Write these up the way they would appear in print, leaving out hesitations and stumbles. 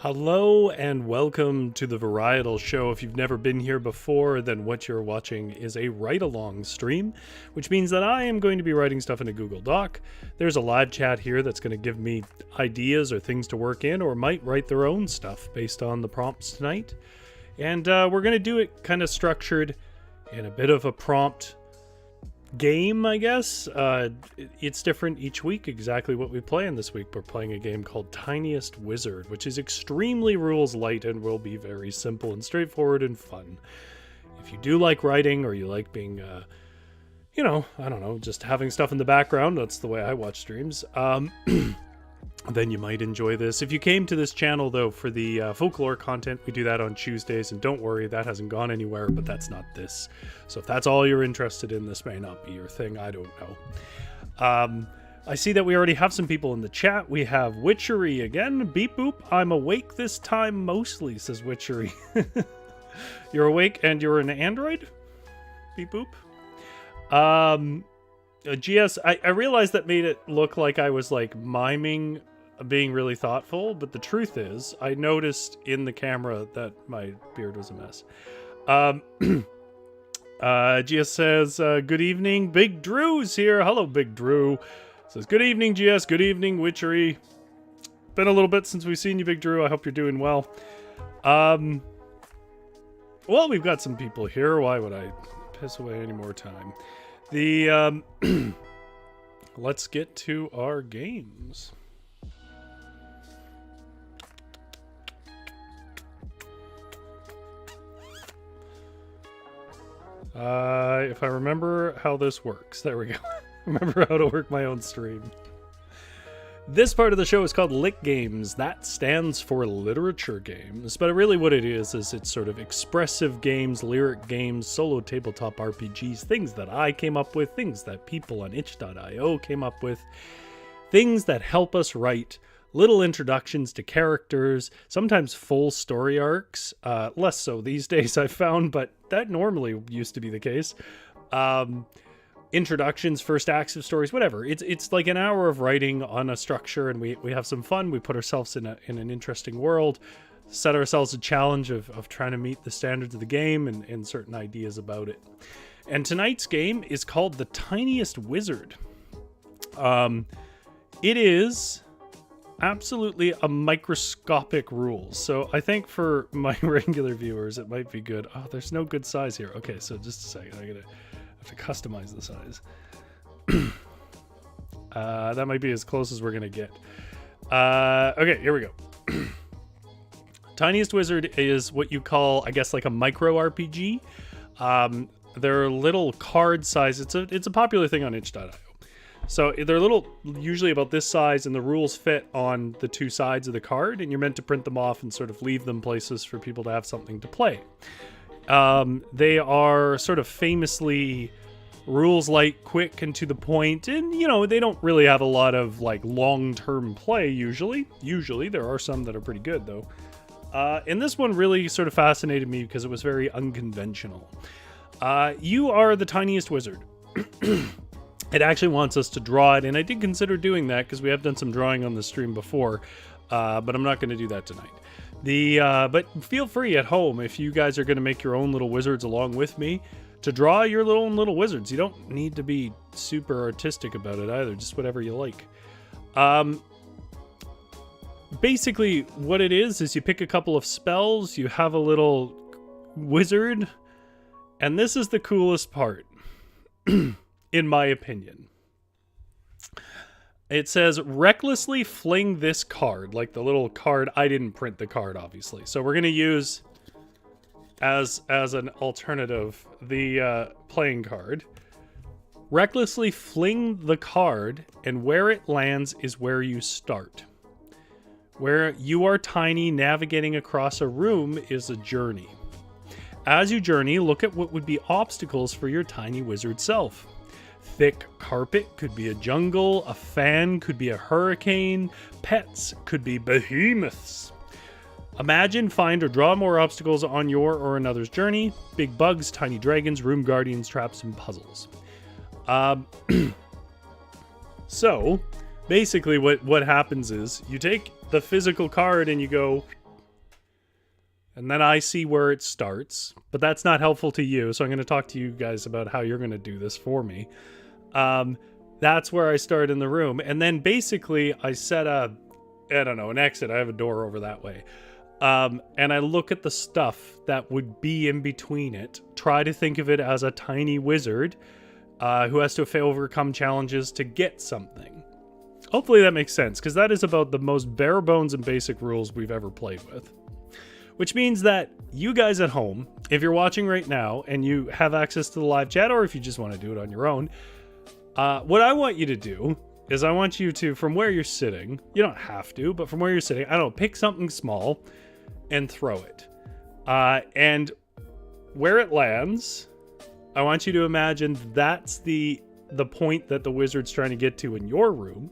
Hello and welcome to the Varietal show. If you've never been here before, then what you're watching is a write-along stream, which means that I am going to be writing stuff in a Google Doc. There's a live chat here that's going to give me ideas or things to work in, or might write their own stuff based on the prompts tonight. And we're going to do it kind of structured in a bit of a prompt game, I guess. It's different each week, exactly what we play. In this week we're playing a game called Tiniest Wizard, which is extremely rules light and will be very simple and straightforward and fun. If you do like writing, or you like being I don't know, just having stuff in the background, that's the way I watch streams, then you might enjoy this. If you came to this channel though for the folklore content, we do that on Tuesdays, and don't worry, that hasn't gone anywhere, but that's not this. So if that's all you're interested in, this may not be your thing, I don't know. I see that we already have some people in the chat. We have Witchery again. Beep boop, I'm awake this time mostly, says Witchery. You're awake and you're an android? Beep boop. GS, I realized that made it look like I was like miming being really thoughtful, but the truth is I noticed in the camera that my beard was a mess. GS says, good evening, Big Drew's here. Hello, Big Drew. Says, good evening, GS. Good evening, Witchery. Been a little bit since we've seen you, Big Drew. I hope you're doing well. Well, we've got some people here. Why would I piss away any more time? Let's get to our games. If I remember how this works, there we go. Remember how to work my own stream. This part of the show is called litgames. That stands for literature games, but really what it is it's sort of expressive games, lyric games, solo tabletop RPGs, things that I came up with, things that people on itch.io came up with, things that help us write little introductions to characters, sometimes full story arcs, less so these days I've found, but that normally used to be the case. Introductions, first acts of stories, whatever. It's like an hour of writing on a structure, and we have some fun. We put ourselves in an interesting world, set ourselves a challenge of trying to meet the standards of the game and certain ideas about it. And tonight's game is called The Tiniest Wizard. It is absolutely a microscopic rules. So I think for my regular viewers, it might be good. Oh, there's no good size here. Okay, so just a second. I have to customize the size. That might be as close as we're gonna get. Okay, here we go. Tiniest Wizard is what you call, I guess, like a micro RPG. They're little card size. It's a popular thing on itch.io. So they're little, usually about this size, and the rules fit on the two sides of the card, and you're meant to print them off and sort of leave them places for people to have something to play. They are sort of famously rules light, quick, and to the point, and they don't really have a lot of like long-term play usually. There are some that are pretty good though. And this one really sort of fascinated me because it was very unconventional. You are the tiniest wizard. It actually wants us to draw it, and I did consider doing that because we have done some drawing on the stream before, but I'm not going to do that tonight. But feel free at home, if you guys are going to make your own little wizards along with me, to draw your own little wizards. You don't need to be super artistic about it either, just whatever you like. Basically, what it is you pick a couple of spells, you have a little wizard, and this is the coolest part, in my opinion. It says, recklessly fling this card, like the little card. I didn't print the card, obviously. So we're going to use, as an alternative, the playing card. Recklessly fling the card, and where it lands is where you start. Where you are tiny, navigating across a room is a journey. As you journey, look at what would be obstacles for your tiny wizard self. Thick carpet could be a jungle, a fan could be a hurricane, pets could be behemoths. Imagine, find, or draw more obstacles on your or another's journey. Big bugs, tiny dragons, room guardians, traps, and puzzles. So, basically what happens is, you take the physical card and you go and then I see where it starts, but that's not helpful to you, so I'm going to talk to you guys about how you're going to do this for me. That's where I start in the room, and then basically I set an exit. I have a door over that way. And I look at the stuff that would be in between it, try to think of it as a tiny wizard who has to overcome challenges to get something. Hopefully that makes sense, because that is about the most bare bones and basic rules we've ever played with. Which means that you guys at home, if you're watching right now and you have access to the live chat, or if you just want to do it on your own, what I want you to do is I want you to, from where you're sitting, you don't have to, but from where you're sitting, I don't know, pick something small and throw it. And where it lands, I want you to imagine that's the point that the wizard's trying to get to in your room.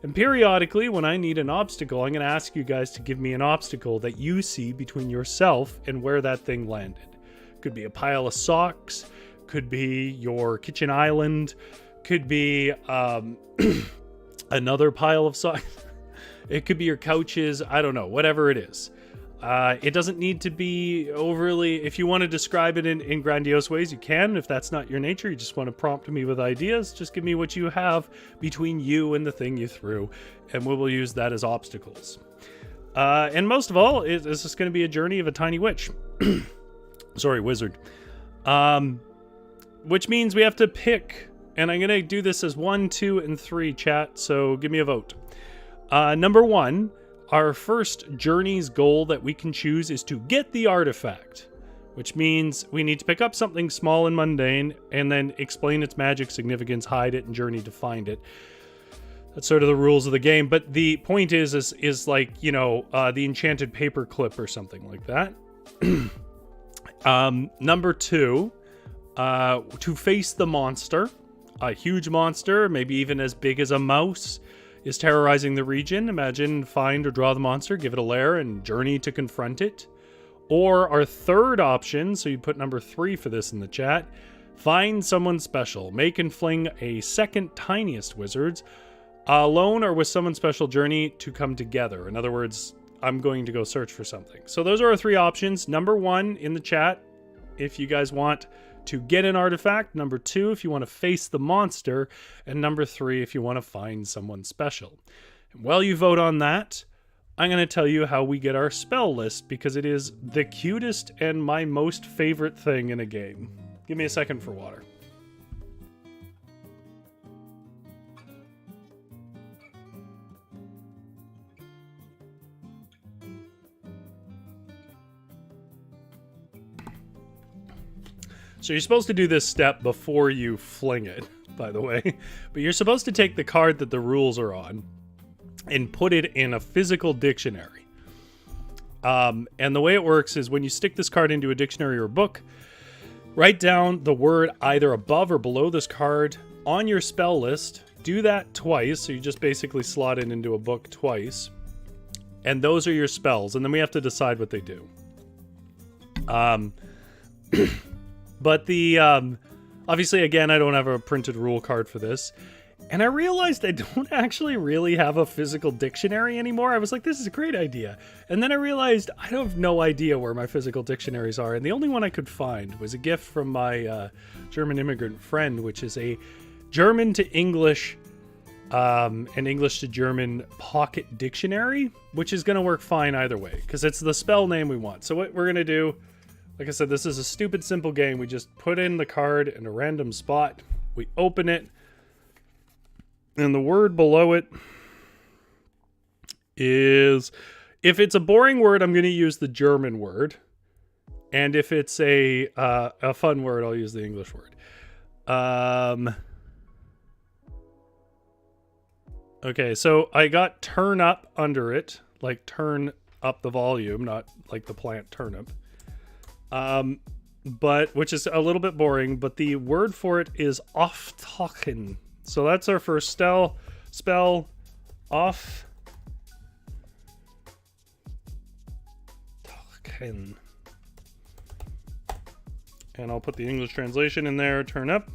And periodically, when I need an obstacle, I'm going to ask you guys to give me an obstacle that you see between yourself and where that thing landed. Could be a pile of socks, could be your kitchen island, could be another pile of socks. It could be your couches, I don't know, whatever it is. It doesn't need to be overly... If you want to describe it in grandiose ways, you can. If that's not your nature, you just want to prompt me with ideas, just give me what you have between you and the thing you threw, and we will use that as obstacles. And most of all, this is going to be a journey of a tiny witch. Sorry, wizard. Which means we have to pick, and I'm going to do this as 1, 2, and 3, chat, so give me a vote. Number 1... Our first journey's goal that we can choose is to get the artifact, which means we need to pick up something small and mundane and then explain its magic significance, hide it, and journey to find it. That's sort of the rules of the game, but the point is like, you know, the enchanted paperclip or something like that. Number 2, to face the monster. A huge monster, maybe even as big as a mouse, is terrorizing the region. Imagine, find or draw the monster, give it a lair, and journey to confront it. Or our third option, so you put number 3 for this in the chat, find someone special. Make and fling a second tiniest wizards, alone or with someone special, journey to come together. In other words, I'm going to go search for something. So those are our 3 options. Number 1 in the chat, if you guys want to get an artifact. Number 2, if you want to face the monster. And number 3, if you want to find someone special. And while you vote on that, I'm going to tell you how we get our spell list, because it is the cutest and my most favorite thing in a game. Give me a second for water. So you're supposed to do this step before you fling it, by the way. But you're supposed to take the card that the rules are on and put it in a physical dictionary. And the way it works is when you stick this card into a dictionary or book, write down the word either above or below this card on your spell list. Do that twice, so you just basically slot it into a book twice. And those are your spells, and then we have to decide what they do. But obviously, again, I don't have a printed rule card for this. And I realized I don't actually really have a physical dictionary anymore. I was like, this is a great idea. And then I realized I have no idea where my physical dictionaries are. And the only one I could find was a gift from my German immigrant friend, which is a German to English and English to German pocket dictionary, which is going to work fine either way, because it's the spell name we want. So what we're going to do... Like I said, this is a stupid simple game. We just put in the card in a random spot. We open it. And the word below it is... If it's a boring word, I'm going to use the German word. And if it's a fun word, I'll use the English word. Okay, so I got turn up under it. Like turn up the volume, not like the plant turnip. But which is a little bit boring, but the word for it is auftachen. So that's our first spell off. And I'll put the English translation in there, turn up.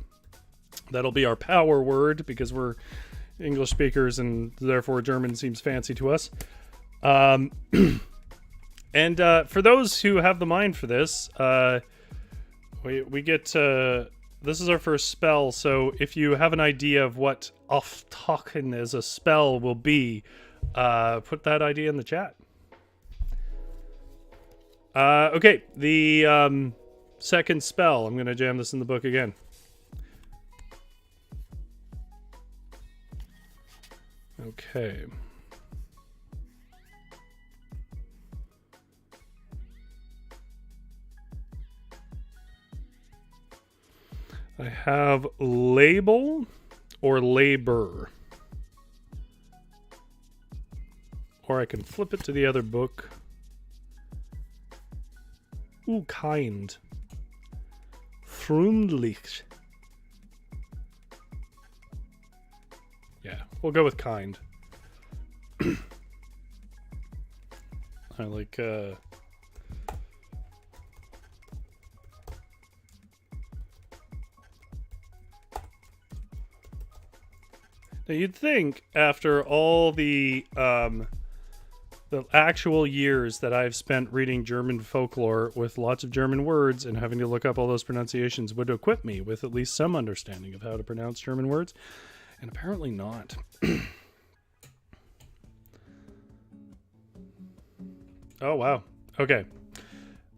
That'll be our power word, because we're English speakers and therefore German seems fancy to us. And for those who have the mind for this, we get this is our first spell. So if you have an idea of what Auftachen as a spell will be, put that idea in the chat. Okay, the second spell. I'm gonna jam this in the book again. Okay. I have label or labor. Or I can flip it to the other book. Ooh, kind. Freundlich. Yeah, we'll go with kind. I like, Now you'd think after all the actual years that I've spent reading German folklore with lots of German words and having to look up all those pronunciations would equip me with at least some understanding of how to pronounce German words, and apparently not. Oh, wow. Okay.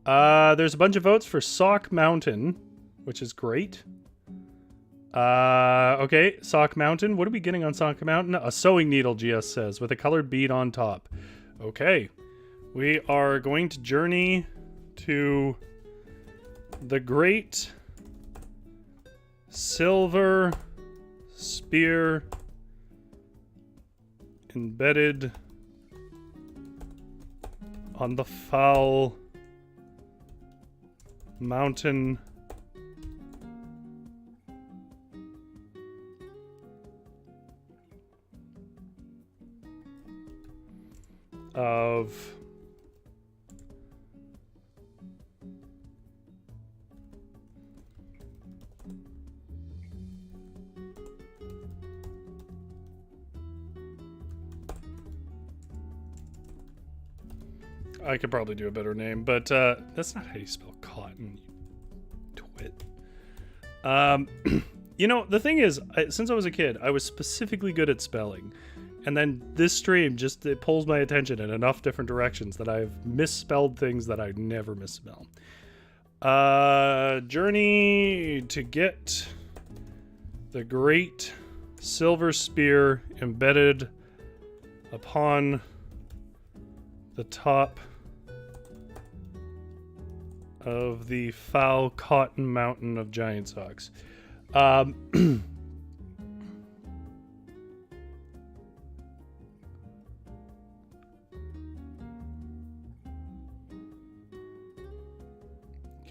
There's a bunch of votes for Sock Mountain, which is great. Okay, Sock Mountain. What are we getting on Sock Mountain? A sewing needle, GS says, with a colored bead on top. Okay. We are going to journey to the Great Silver Spear embedded on the foul mountain of I could probably do a better name, but that's not how you spell cotton, you twit. You know, the thing is, since I was a kid, I was specifically good at spelling. And then this stream just it pulls my attention in enough different directions that I've misspelled things that I'd never misspell. Journey to get the Great Silver Spear embedded upon the top of the foul cotton mountain of giant socks.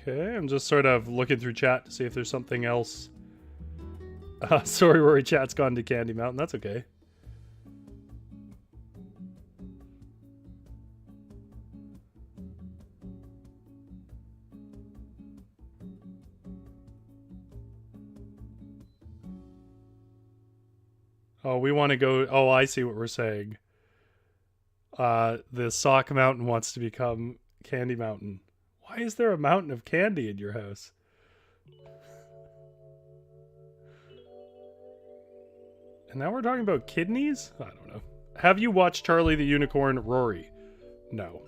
Okay, I'm just sort of looking through chat to see if there's something else. Sorry, Rory, chat's gone to Candy Mountain. That's okay. Oh, we want to go... Oh, I see what we're saying. The Sock Mountain wants to become Candy Mountain. Why is there a mountain of candy in your house? And now we're talking about kidneys? I don't know. Have you watched Charlie the Unicorn, Rory? No.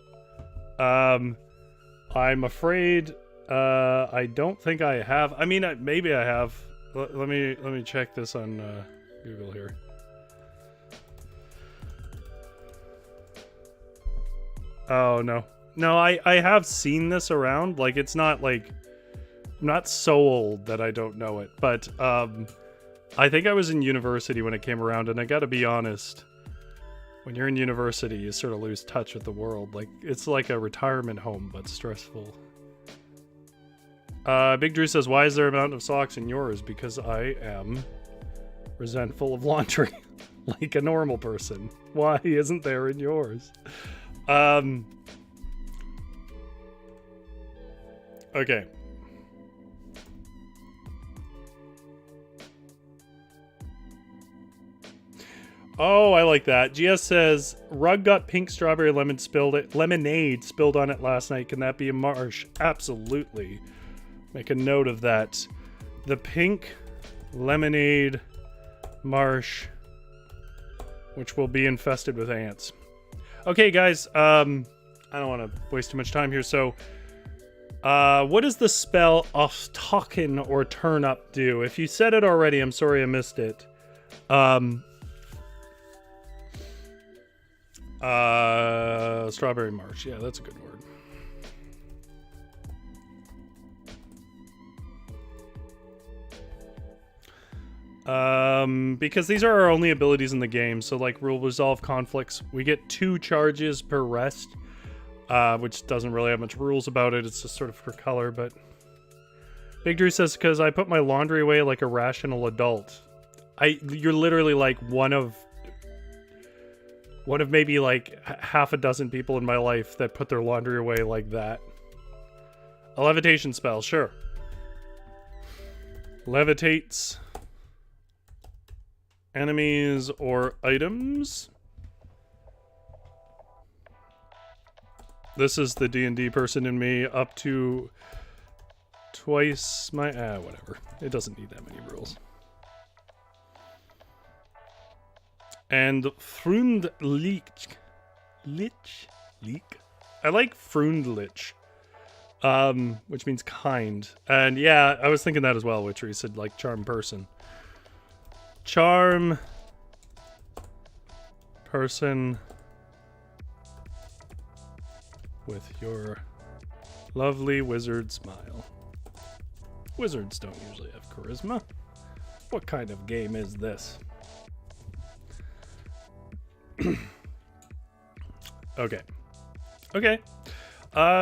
I'm afraid I don't think I have. I mean, maybe I have. Let me check this on Google here. Oh, no. No, I have seen this around. Like, it's not like... I'm not so old that I don't know it. But, I think I was in university when it came around, and I gotta be honest. When you're in university, you sort of lose touch with the world. Like, it's like a retirement home, but stressful. Big Drew says, why is there a mountain of socks in yours? Because I am resentful of laundry. Like a normal person. Why isn't there in yours? Okay. Oh, I like that. GS says, rug got pink strawberry lemonade spilled on it last night. Can that be a marsh? Absolutely. Make a note of that. The pink lemonade marsh, which will be infested with ants. Okay, guys. I don't want to waste too much time here. So, what does the spell Oftoken or turn up do? If you said it already, I'm sorry I missed it. Strawberry marsh. Yeah, that's a good word. Because these are our only abilities in the game, so like we'll resolve conflicts. We get 2 charges per rest, which doesn't really have much rules about it. It's just sort of for color, but Big Drew says, because I put my laundry away like a rational adult. You're literally like one of maybe like half a dozen people in my life that put their laundry away like that. A levitation spell, sure. Levitates enemies or items. This is the D&D person in me, up to twice my... whatever. It doesn't need that many rules. And Frundlich. I like Frundlich. Which means kind. And yeah, I was thinking that as well, Witchery said like charm person. Charm person with your lovely wizard smile. Wizards don't usually have charisma. What kind of game is this? Okay.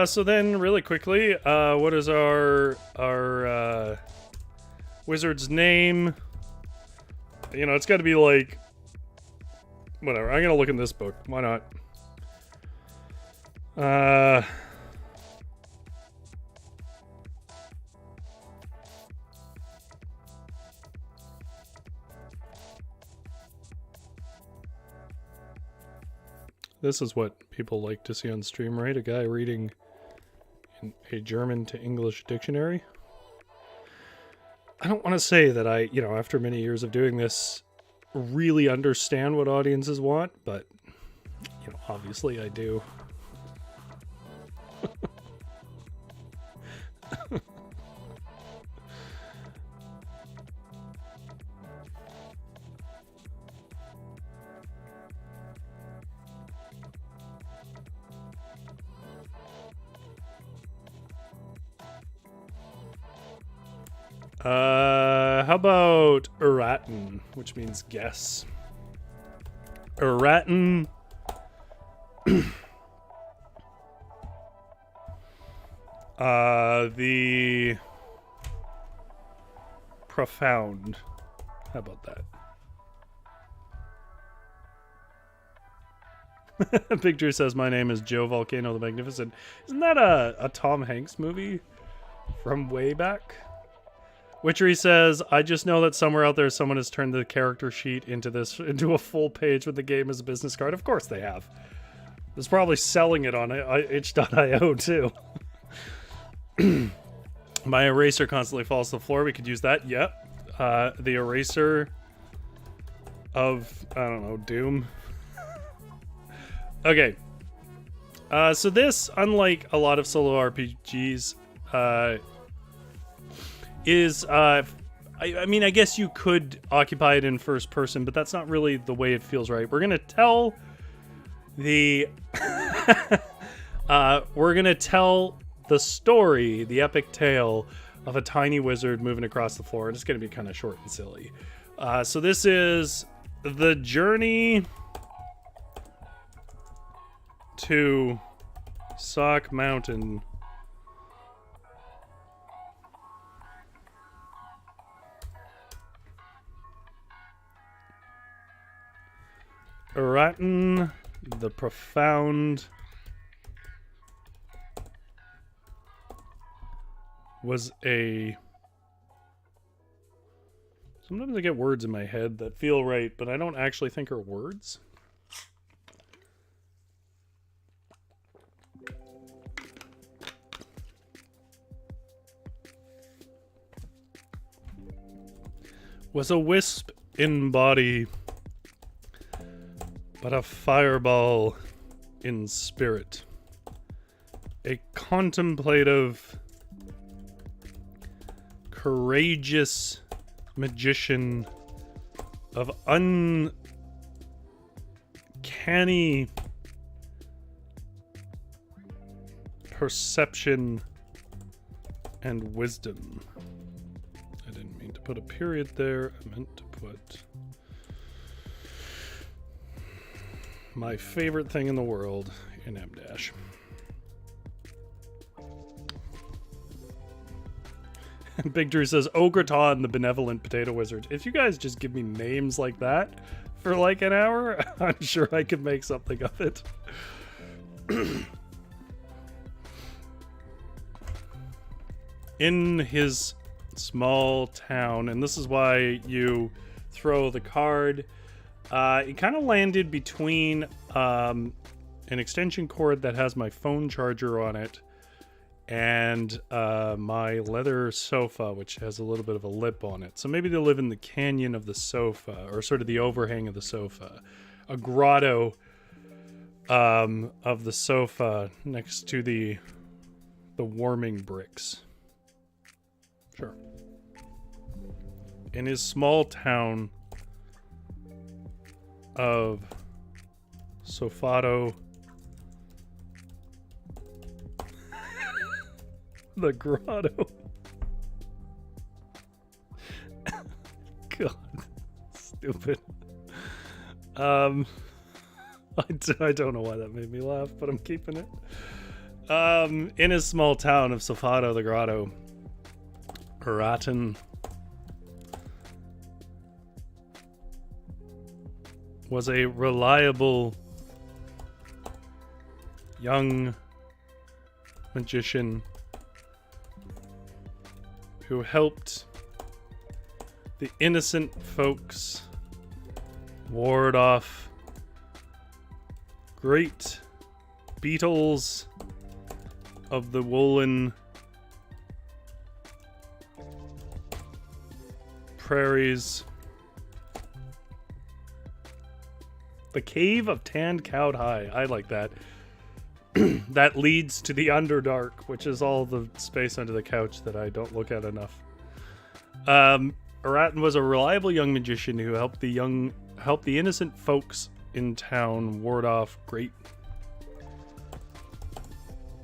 So then really quickly, what is our wizard's name? You know, it's got to be like, whatever. I'm going to look in this book. Why not? This is what people like to see on stream, right? A guy reading a German to English dictionary. I don't want to say that I, you know, after many years of doing this, really understand what audiences want, but, you know, obviously I do. How about erratin, which means guess. Erratin. The profound. How about that? Big Drew says, my name is Joe Volcano the Magnificent. Isn't that a Tom Hanks movie from way back? Witchery says, I just know that somewhere out there someone has turned the character sheet into a full page with the game as a business card. Of course they have. There's probably selling it on itch.io too. My eraser constantly falls to the floor. We could use that. Yep. The eraser of, I don't know, Doom. Okay. So this, unlike a lot of solo RPGs, is I mean, I guess you could occupy it in first person, but that's not really the way it feels, right? We're gonna tell the story, the epic tale of a tiny wizard moving across the floor, and it's gonna be kind of short and silly. So this is the journey to Sock Mountain. Erratin the Profound was a Sometimes I get words in my head that feel right, but I don't actually think are words. Was a wisp in body, but a fireball in spirit. A contemplative, courageous magician of uncanny perception and wisdom. I didn't mean to put a period there. I meant to put my favorite thing in the world in M dash. Big Drew says, Ogreton, the benevolent potato wizard. If you guys just give me names like that for like an hour, I'm sure I could make something of it. In his small town, and this is why you throw the card, it kind of landed between an extension cord that has my phone charger on it and my leather sofa, which has a little bit of a lip on it. So maybe they live in the canyon of the sofa, or sort of the overhang of the sofa. A grotto of the sofa next to the warming bricks. Sure. In his small town of Sofato, the grotto. God, stupid. I don't know why that made me laugh, but I'm keeping it. In his small town of Sofato, the grotto, Ratten was a reliable young magician who helped the innocent folks ward off great beetles of the woolen prairies. The Cave of Tanned Cowed High. I like that. That leads to the Underdark, which is all the space under the couch that I don't look at enough. Aratin was a reliable young magician who helped the innocent folks in town ward off great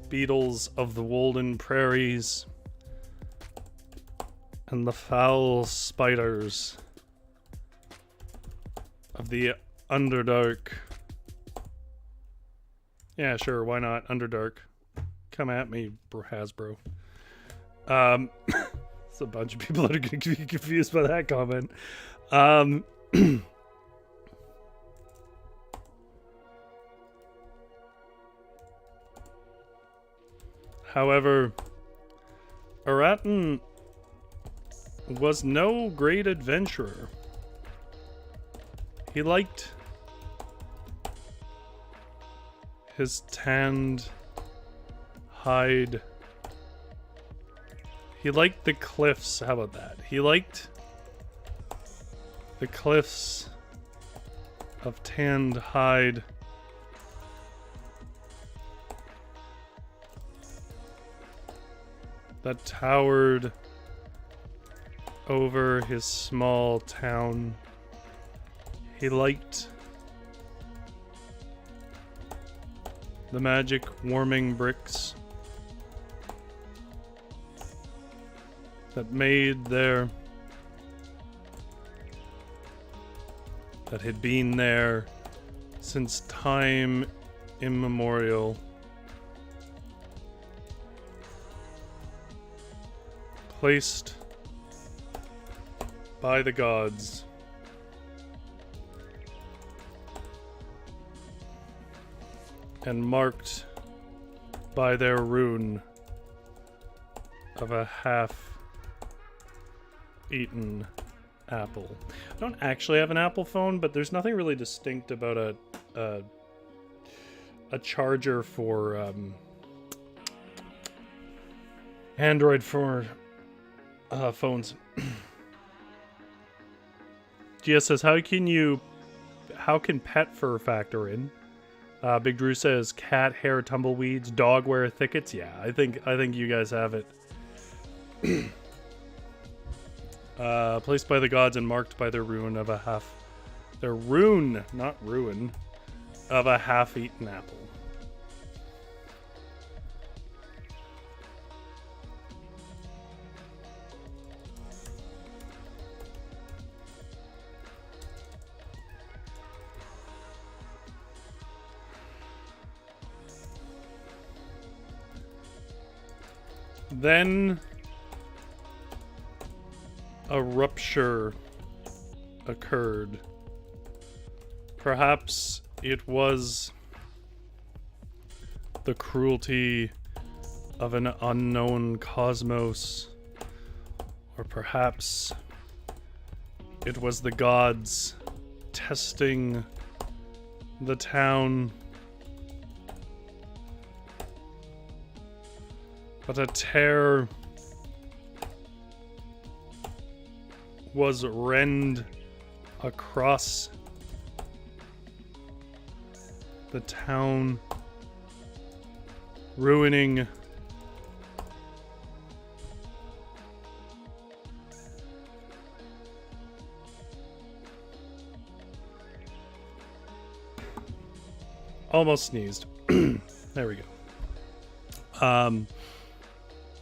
beetles of the Wolden prairies and the foul spiders of the Underdark. Yeah, sure, why not? Underdark. Come at me, Hasbro. It's a bunch of people that are going to be confused by that comment. However, Aratin was no great adventurer. He liked his tanned hide. He liked the cliffs. How about that? He liked the cliffs of tanned hide. That towered over his small town. He liked the magic warming bricks that made there, that had been there since time immemorial. Placed by the gods and marked by their rune of a half-eaten Apple. I don't actually have an Apple phone, but there's nothing really distinct about a charger for Android for phones. GS says, how can pet fur factor in? Big Drew says cat hair tumbleweeds, dog wear thickets. Yeah, I think you guys have it. Placed by the gods and marked by their rune of a half. Their rune, not ruin, of a half-eaten apple. Then a rupture occurred. Perhaps it was the cruelty of an unknown cosmos, or perhaps it was the gods testing the town. But a tear was rend across the town, ruining almost sneezed. There we go.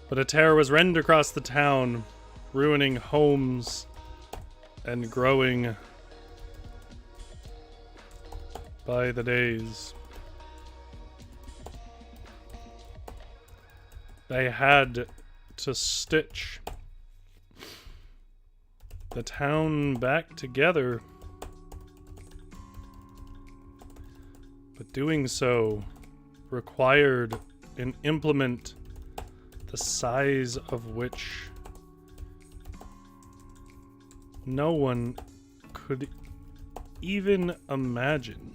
But a tear was rend across the town, ruining homes and growing by the days. They had to stitch the town back together, but doing so required an implement the size of which no one could even imagine.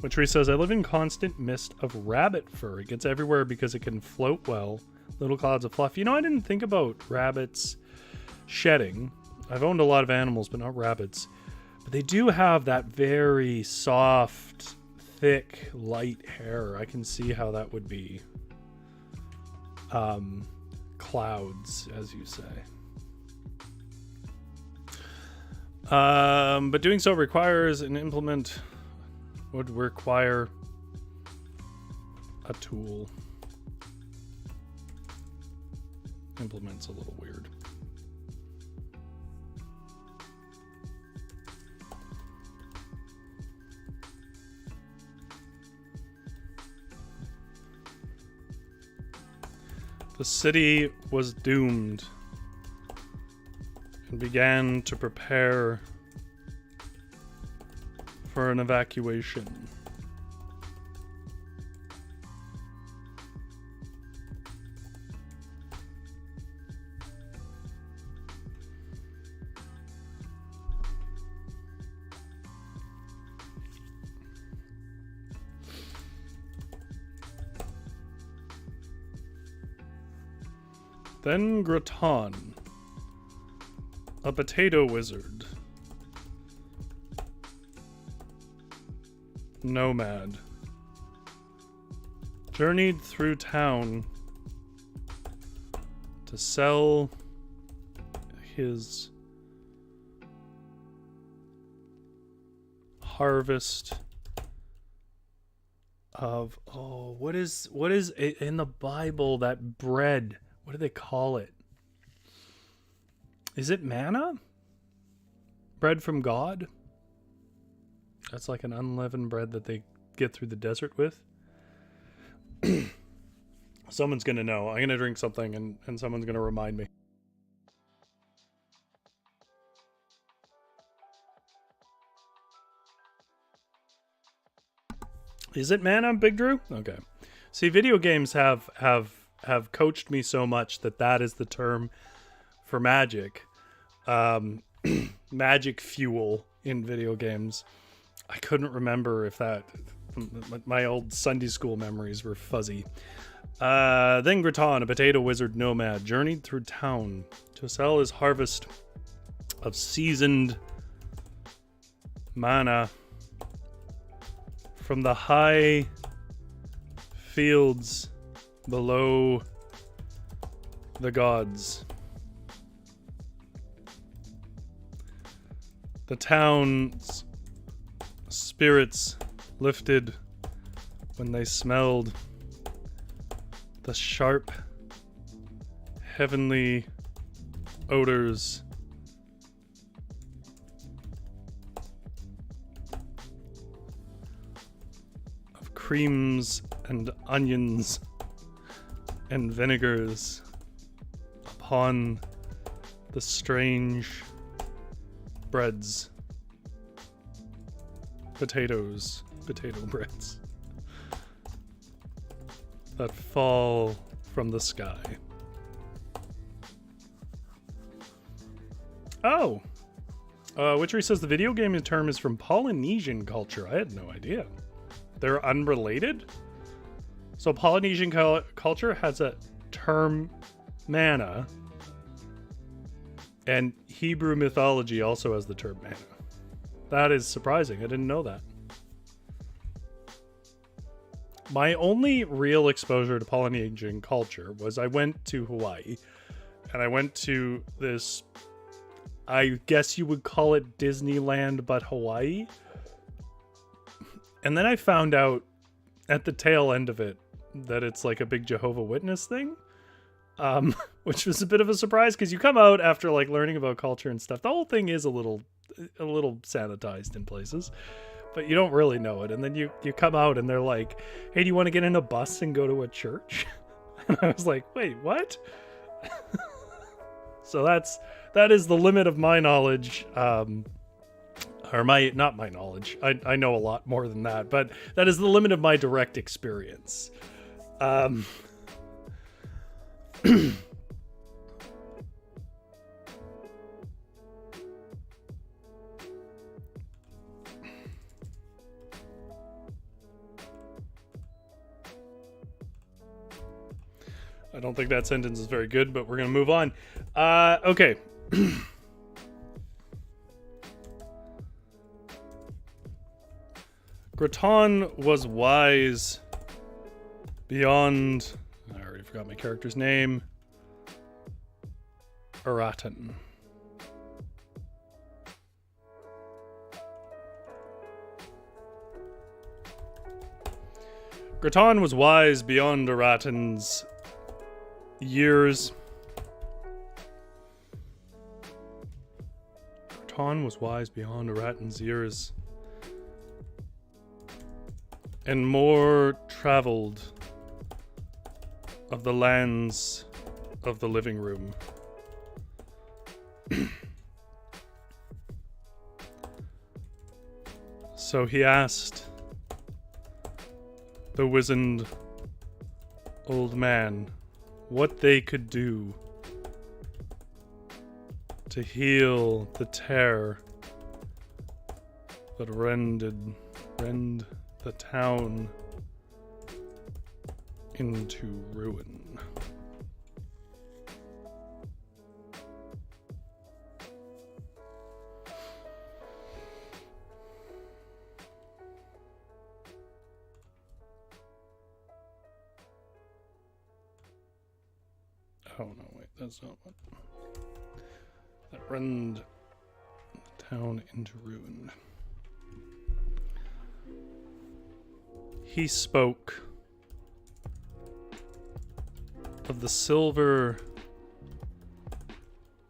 Which says, I live in constant mist of rabbit fur. It gets everywhere because it can float well. Little clouds of fluff. You know, I didn't think about rabbits shedding. I've owned a lot of animals, but not rabbits. But they do have that very soft, thick, light hair. I can see how that would be clouds, as you say. But doing so requires an implement, would require a tool. Implement's a little weird. The city was doomed and began to prepare for an evacuation. Then Graton, a potato wizard, nomad, journeyed through town to sell his harvest of, what is in the Bible, that bread? What do they call it? Is it manna? Bread from God? That's like an unleavened bread that they get through the desert with. Someone's going to know. I'm going to drink something and someone's going to remind me. Is it manna, Big Drew? Okay. See, video games have coached me so much that is the term for magic. Magic fuel in video games. I couldn't remember if that... My old Sunday school memories were fuzzy. Then Graton, a potato wizard nomad, journeyed through town to sell his harvest of seasoned mana from the high fields below the gods. The town's spirits lifted when they smelled the sharp, heavenly odors of creams and onions and vinegars upon the strange breads, potato breads that fall from the sky. Oh, Witchery says the video game term is from Polynesian culture. I had no idea. They're unrelated? So Polynesian culture has a term mana, and Hebrew mythology also has the term mana. That is surprising. I didn't know that. My only real exposure to Polynesian culture was I went to Hawaii, and I went to this, I guess you would call it Disneyland, but Hawaii. And then I found out at the tail end of it that it's like a big Jehovah's Witness thing, which was a bit of a surprise because you come out after like learning about culture and stuff. The whole thing is a little sanitized in places, but you don't really know it. And then you come out and they're like, hey, do you want to get in a bus and go to a church? And I was like, wait, what? So that is the limit of my knowledge. Or not my knowledge. I know a lot more than that, but that is the limit of my direct experience. I don't think that sentence is very good, but we're going to move on. Okay. Graton was wise beyond... I already forgot my character's name. Araton. Graton was wise beyond Araton's years. Graton was wise beyond Araton's years, and more traveled of the lands of the living room. So he asked the wizened old man what they could do to heal the terror that rend the town into ruin. Oh no, wait, that's not what. That rend the town into ruin. He spoke of the silver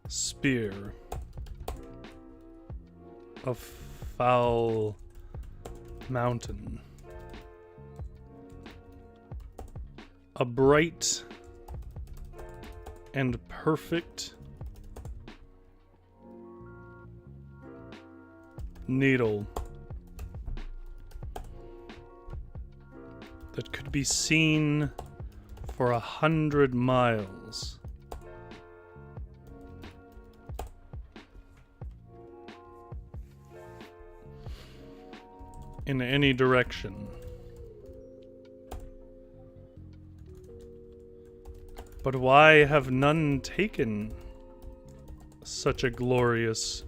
spear of Foul Mountain. A bright and perfect needle that could be seen for 100 miles in any direction. But why have none taken such a glorious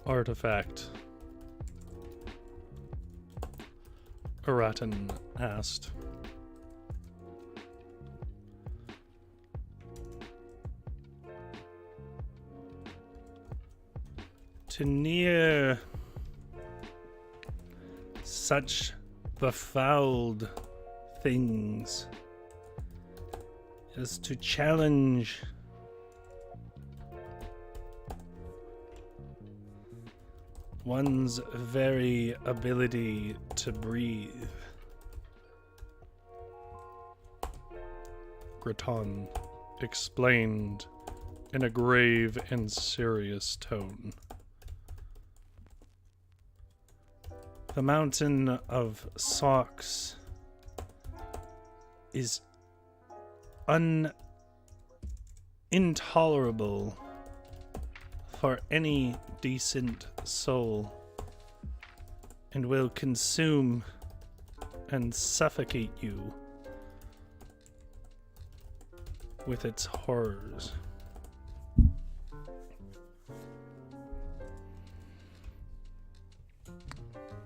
artifact? Aratin asked. To near such befouled things is to challenge one's very ability to breathe. Graton explained in a grave and serious tone. The mountain of socks is intolerable for any decent soul, and will consume and suffocate you with its horrors.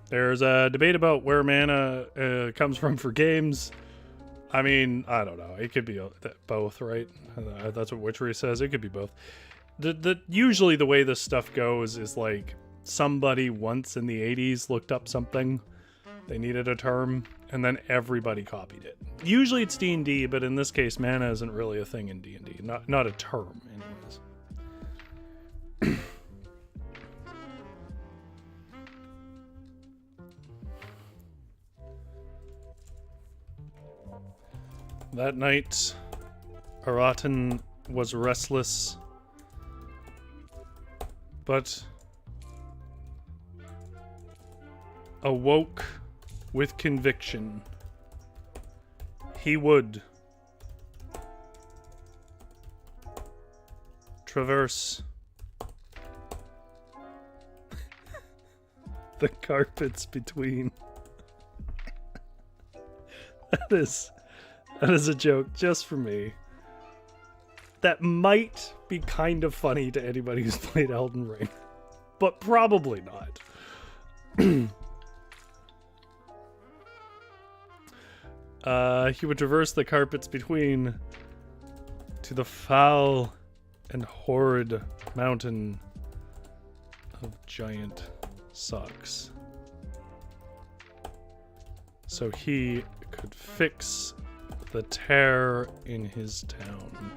There's a debate about where mana comes from for games. I mean, I don't know. It could be both, right? That's what Witchery says. It could be both. Usually the way this stuff goes is like somebody once in the 80s looked up something. They needed a term, and then everybody copied it. Usually it's D&D, but in this case, mana isn't really a thing in D&D. Not a term, anyways. That night, Aratin was restless, but awoke with conviction. He would traverse the carpets between. That is a joke just for me. That might be kind of funny to anybody who's played Elden Ring, but probably not. He would traverse the carpets between to the foul and horrid mountain of giant socks, so he could fix the tear in his town.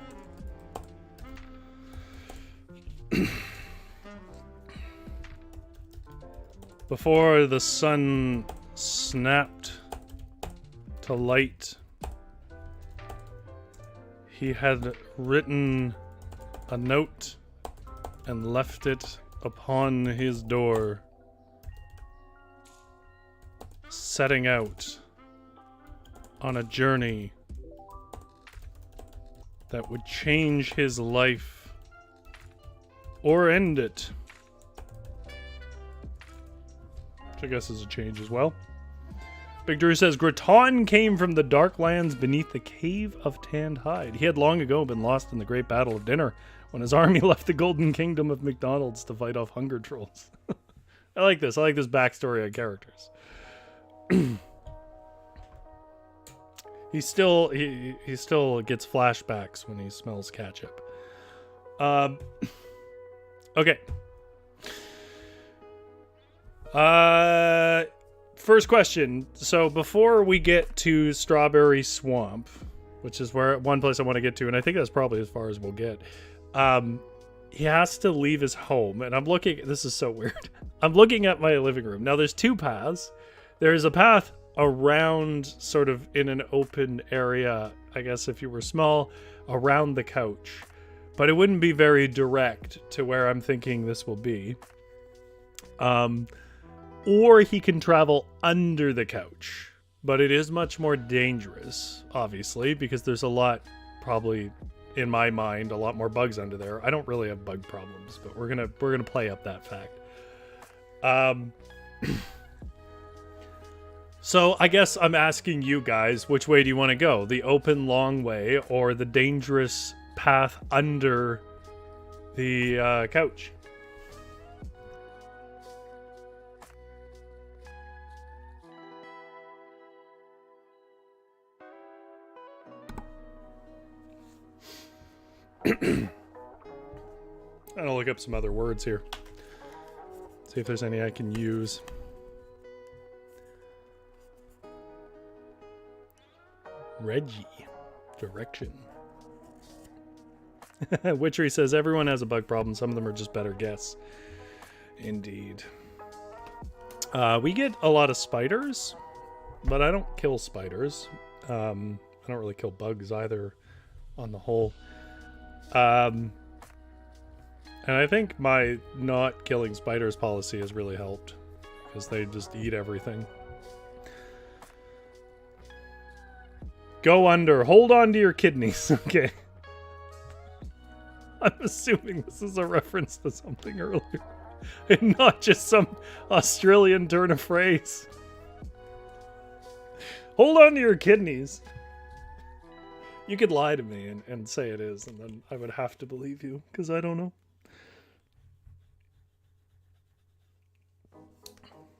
Before the sun snapped to light, he had written a note and left it upon his door, setting out on a journey that would change his life or end it. Which I guess is a change as well. Big Drew says, Graton came from the dark lands beneath the Cave of Tanned Hide. He had long ago been lost in the Great Battle of Dinner when his army left the Golden Kingdom of McDonald's to fight off hunger trolls. I like this. I like this backstory on characters. He still gets flashbacks when he smells ketchup. Okay. First question. So before we get to Strawberry Swamp, which is one place I want to get to, and I think that's probably as far as we'll get. He has to leave his home, and I'm looking. This is so weird. I'm looking at my living room. Now there's two paths. There's a path around, sort of in an open area, I guess if you were small, around the couch. But it wouldn't be very direct to where I'm thinking this will be. Or he can travel under the couch. But it is much more dangerous, obviously, because there's a lot, probably, in my mind, a lot more bugs under there. I don't really have bug problems, but we're gonna play up that fact. So I guess I'm asking you guys, which way do you want to go? The open long way or the dangerous path under the couch? I'll look up some other words here. See if there's any I can use. Reggie. Direction. Witchery says everyone has a bug problem. Some of them are just better guess. Indeed. We get a lot of spiders, but I don't kill spiders. I don't really kill bugs either on the whole. And I think my not killing spiders policy has really helped because they just eat everything. Go under. Hold on to your kidneys. Okay. I'm assuming this is a reference to something earlier and not just some Australian turn of phrase. Hold on to your kidneys. You could lie to me and say it is, and then I would have to believe you, because I don't know.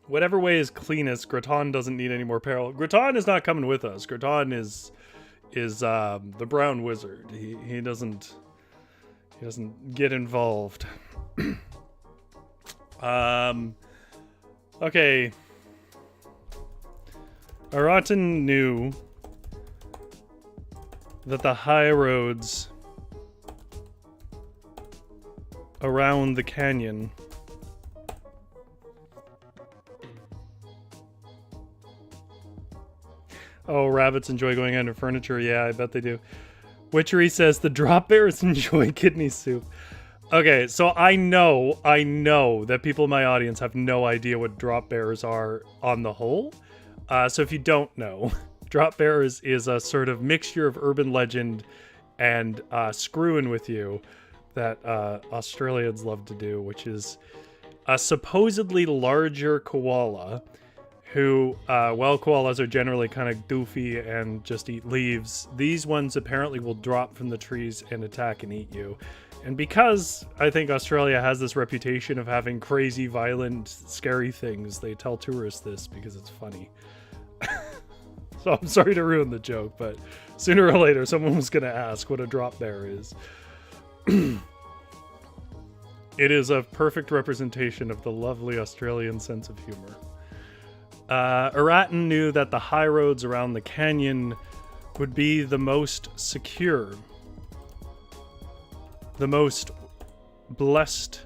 Whatever way is cleanest, Graton doesn't need any more peril. Graton is not coming with us. Graton is the brown wizard. He doesn't get involved. Okay. Aratan knew that the high roads around the canyon Oh, rabbits enjoy going under furniture. Yeah, I bet they do. Witchery says the drop bears enjoy kidney soup. Okay, so I know that people in my audience have no idea what drop bears are on the whole. So if you don't know, drop bears is a sort of mixture of urban legend and screwing with you that Australians love to do, which is a supposedly larger koala who, well, koalas are generally kind of goofy and just eat leaves. These ones apparently will drop from the trees and attack and eat you. And because I think Australia has this reputation of having crazy, violent, scary things, they tell tourists this because it's funny. So I'm sorry to ruin the joke, but sooner or later someone was going to ask what a drop bear is. It is a perfect representation of the lovely Australian sense of humor. Aratan knew that the high roads around the canyon would be the most secure, the most blessed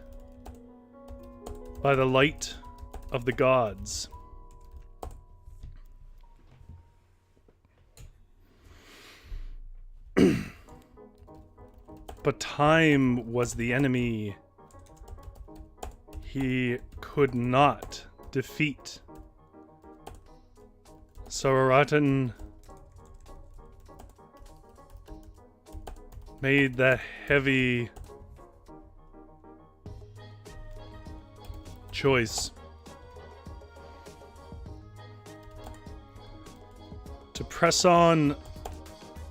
by the light of the gods. But time was the enemy he could not defeat. So Aratan made that heavy choice to press on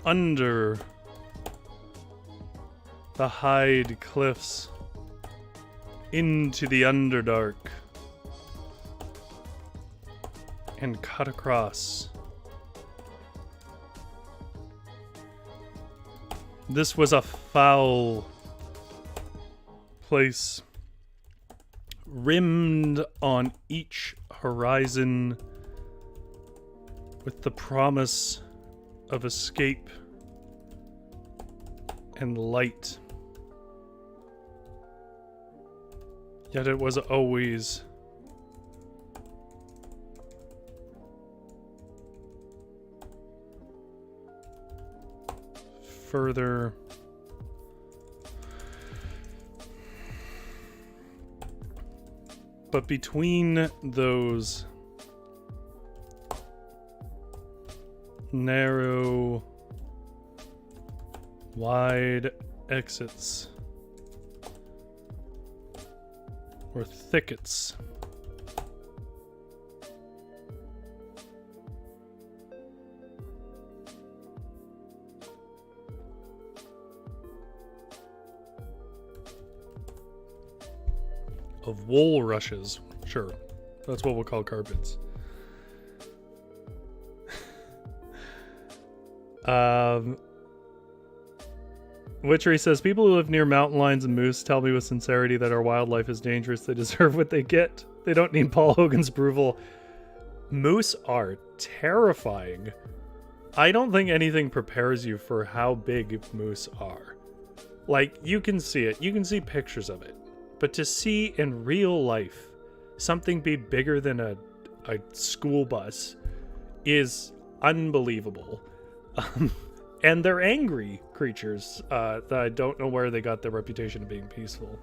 under the hide cliffs into the Underdark and cut across. This was a foul place, rimmed on each horizon with the promise of escape and light. Yet it was always further but between those narrow, wide exits or thickets of wool rushes. Sure, that's what we'll call carpets. Witchery says, people who live near mountain lions and moose tell me with sincerity that our wildlife is dangerous. They deserve what they get. They don't need Paul Hogan's approval. Moose are terrifying. I don't think anything prepares you for how big moose are. Like, you can see it. You can see pictures of it. But to see in real life something be bigger than a school bus is unbelievable. And they're angry creatures that I don't know where they got their reputation of being peaceful.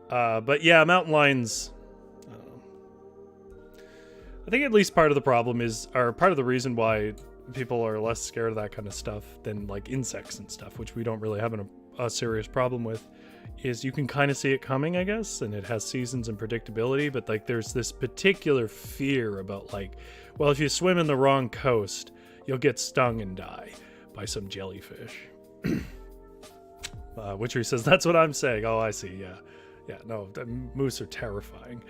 But yeah, mountain lions, I don't know. I think at least part of the problem is, or part of the reason why people are less scared of that kind of stuff than like insects and stuff, which we don't really have a serious problem with, is you can kind of see it coming, I guess, and it has seasons and predictability, but like there's this particular fear about like, well, if you swim in the wrong coast, you'll get stung and die by some jellyfish. Witchery says, that's what I'm saying. Oh, I see. Yeah, no, moose are terrifying.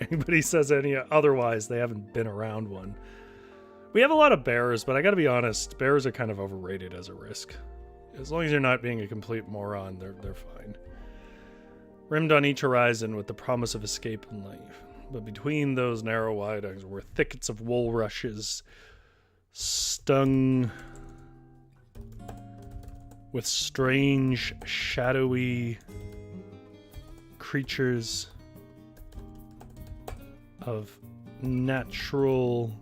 Anybody says any otherwise, they haven't been around one. We have a lot of bears, but I gotta be honest, bears are kind of overrated as a risk. As long as you're not being a complete moron, they're fine. Rimmed on each horizon with the promise of escape and life. But between those narrow wide eyes were thickets of wool rushes, stung with strange, shadowy creatures of natural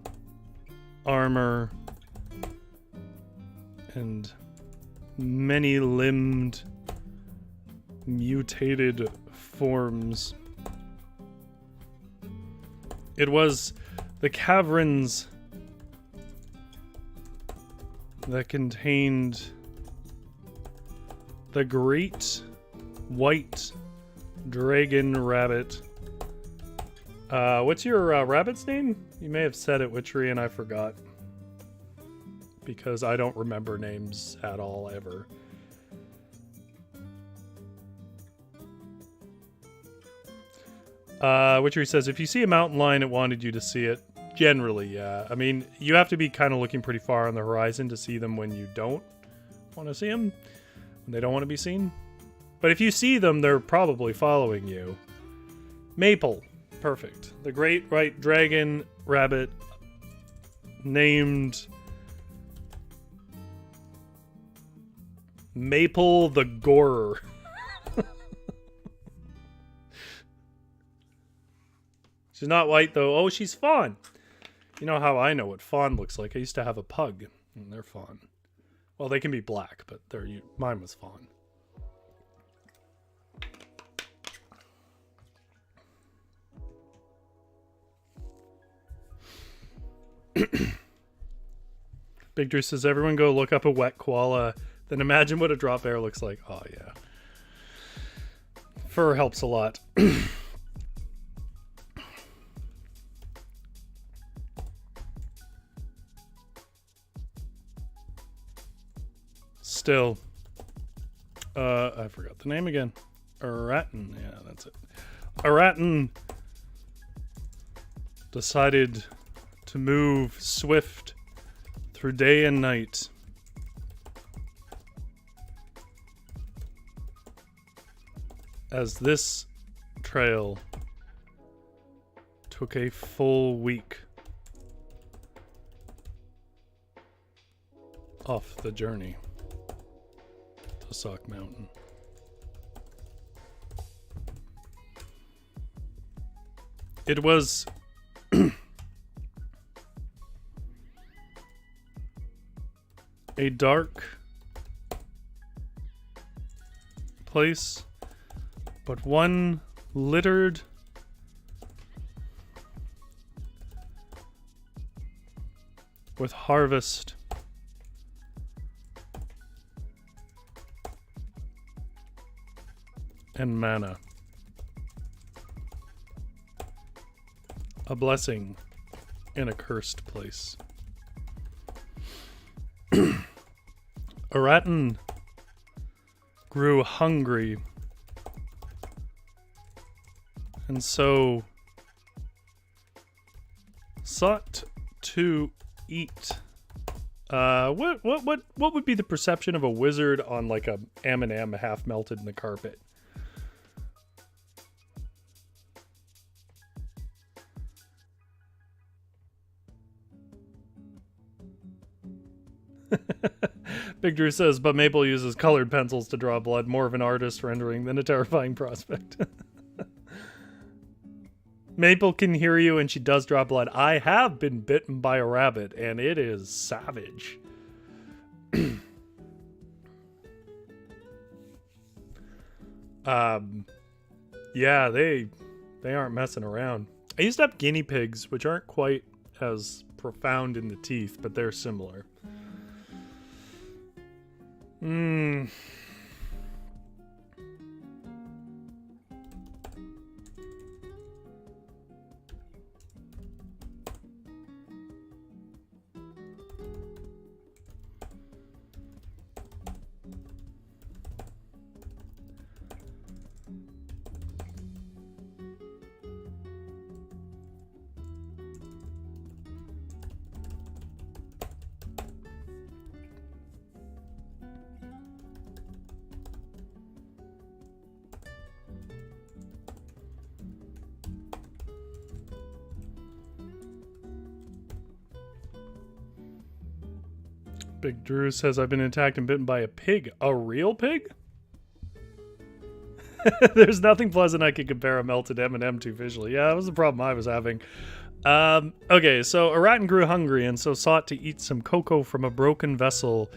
armor and many-limbed, mutated forms. It was the caverns that contained the great white dragon rabbit. What's your rabbit's name? You may have said it, Witchery, and I forgot. Because I don't remember names at all, ever. Witchery says, if you see a mountain lion, it wanted you to see it. Generally, yeah. I mean, you have to be kind of looking pretty far on the horizon to see them when you don't want to see them. When they don't want to be seen. But if you see them, they're probably following you. Maple. Perfect. The great white dragon rabbit named Maple the Gorer. She's not white, though. Oh, she's fawn. You know how I know what fawn looks like. I used to have a pug, and they're fawn. Well, they can be black, but mine was fawn. Big Drew says, everyone go look up a wet koala, then imagine what a drop bear looks like. Oh, yeah. Fur helps a lot. Still, I forgot the name again. Aratin, yeah, that's it. Aratin decided to move swift through day and night. As this trail took a full week off the journey to Sock Mountain. It was a dark place, but one littered with harvest and manna. A blessing in a cursed place. Aratin grew hungry And so sought to eat. What would be the perception of a wizard on like a M&M half melted in the carpet? Big Drew says, but Maple uses colored pencils to draw blood, more of an artist rendering than a terrifying prospect. Maple can hear you and she does draw blood. I have been bitten by a rabbit and it is savage. Yeah, they aren't messing around. I used to have guinea pigs, which aren't quite as profound in the teeth, but they're similar. Big Drew says, I've been attacked and bitten by a pig. A real pig? There's nothing pleasant I could compare a melted M&M to visually. Yeah, that was the problem I was having. Okay, so Aratin grew hungry and so sought to eat some cocoa from a broken vessel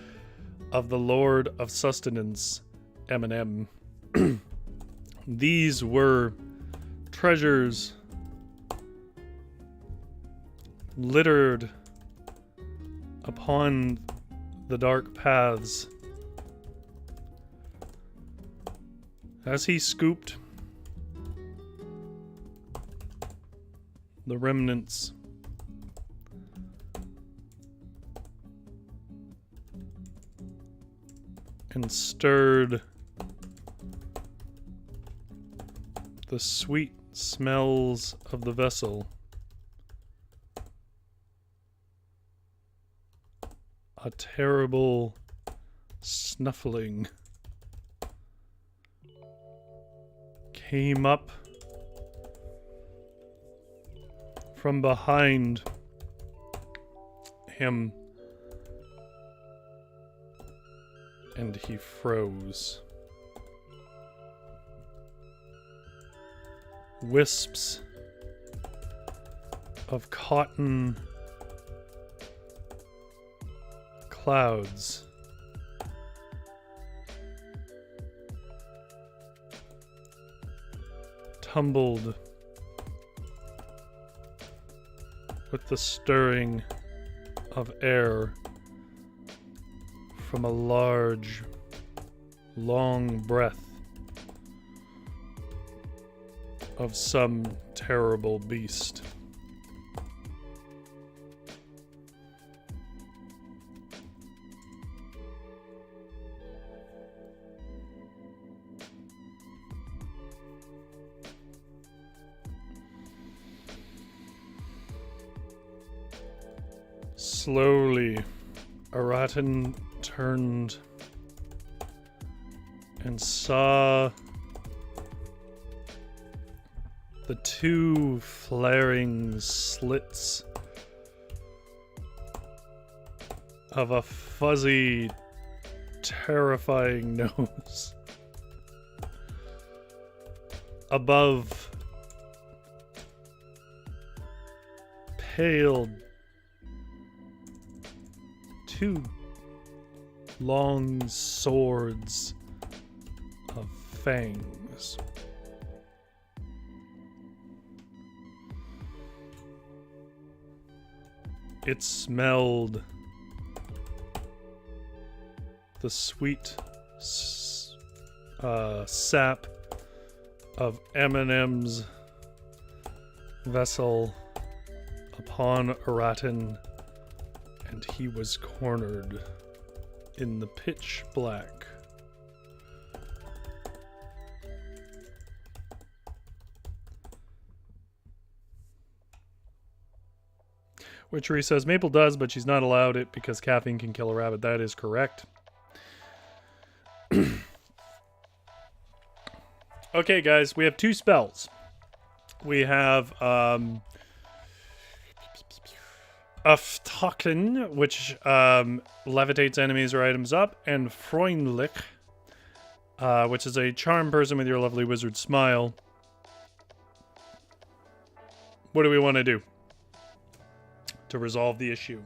of the Lord of Sustenance, M&M. These were treasures littered upon the dark paths. As he scooped the remnants and stirred the sweet smells of the vessel, a terrible snuffling came up from behind him, and he froze. Wisps of cotton clouds tumbled with the stirring of air from a large, long breath of some terrible beast. Slowly, Aratin turned and saw the two flaring slits of a fuzzy, terrifying nose above pale, two long swords of fangs. It smelled the sweet sap of M&M's vessel upon Aratin, and he was cornered in the pitch black. Witchery says Maple does, but she's not allowed it because caffeine can kill a rabbit. That is correct. Okay, guys, we have 2 spells. We have Aftaken, which levitates enemies or items up, and Freundlich, which is a charm person with your lovely wizard smile. What do we want to do to resolve the issue?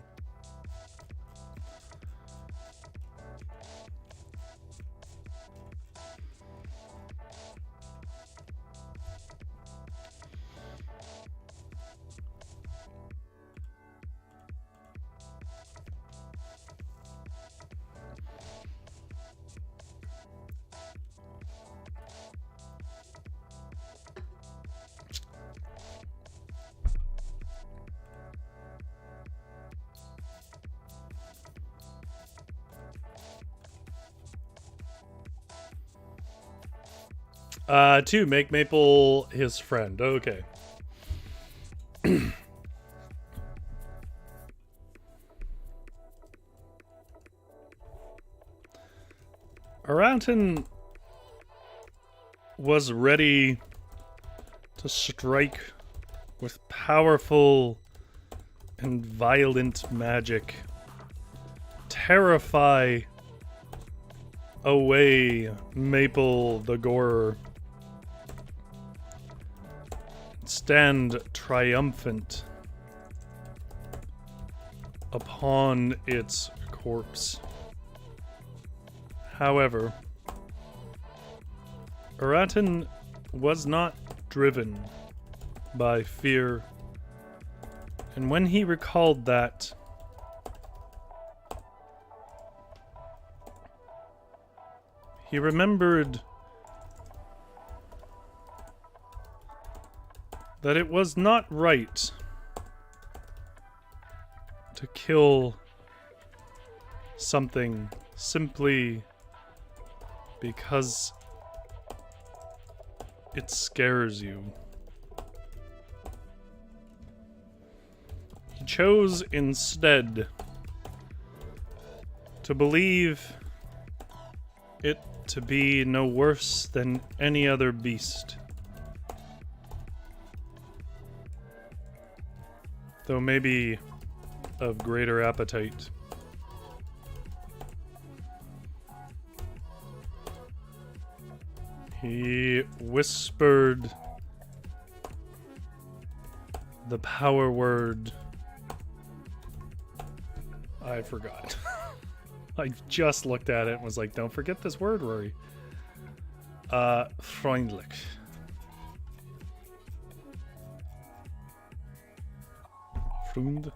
Two, make Maple his friend. Okay. Aranton was ready to strike with powerful and violent magic, terrify away Maple the Gorer, stand triumphant upon its corpse. However, Aratin was not driven by fear, and when he recalled that, he remembered that it was not right to kill something simply because it scares you. He chose instead to believe it to be no worse than any other beast, though maybe of greater appetite. He whispered the power word. I forgot. I just looked at it and was like, don't forget this word, Rory. Freundlich. Freund.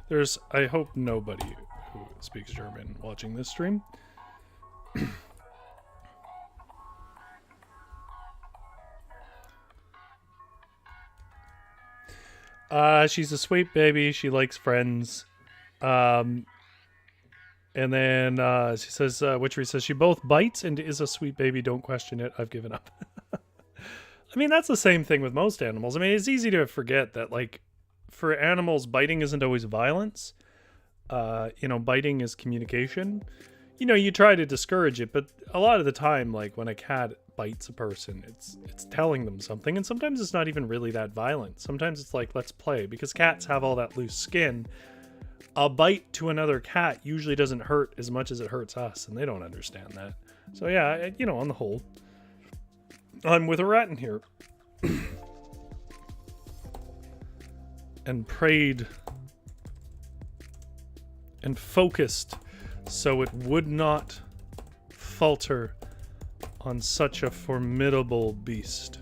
There's, I hope, nobody who speaks German watching this stream. She's a sweet baby. She likes friends. And then she says, Witchery says, she both bites and is a sweet baby. Don't question it. I've given up. I mean, that's the same thing with most animals. I mean, it's easy to forget that, like, for animals, biting isn't always violence. You know, biting is communication. You know, you try to discourage it, but a lot of the time, like, when a cat bites a person, it's telling them something, and sometimes it's not even really that violent. Sometimes it's like, let's play, because cats have all that loose skin. A bite to another cat usually doesn't hurt as much as it hurts us, and they don't understand that. So yeah, you know, on the whole, I'm with a rat in here. And prayed and focused so it would not falter on such a formidable beast.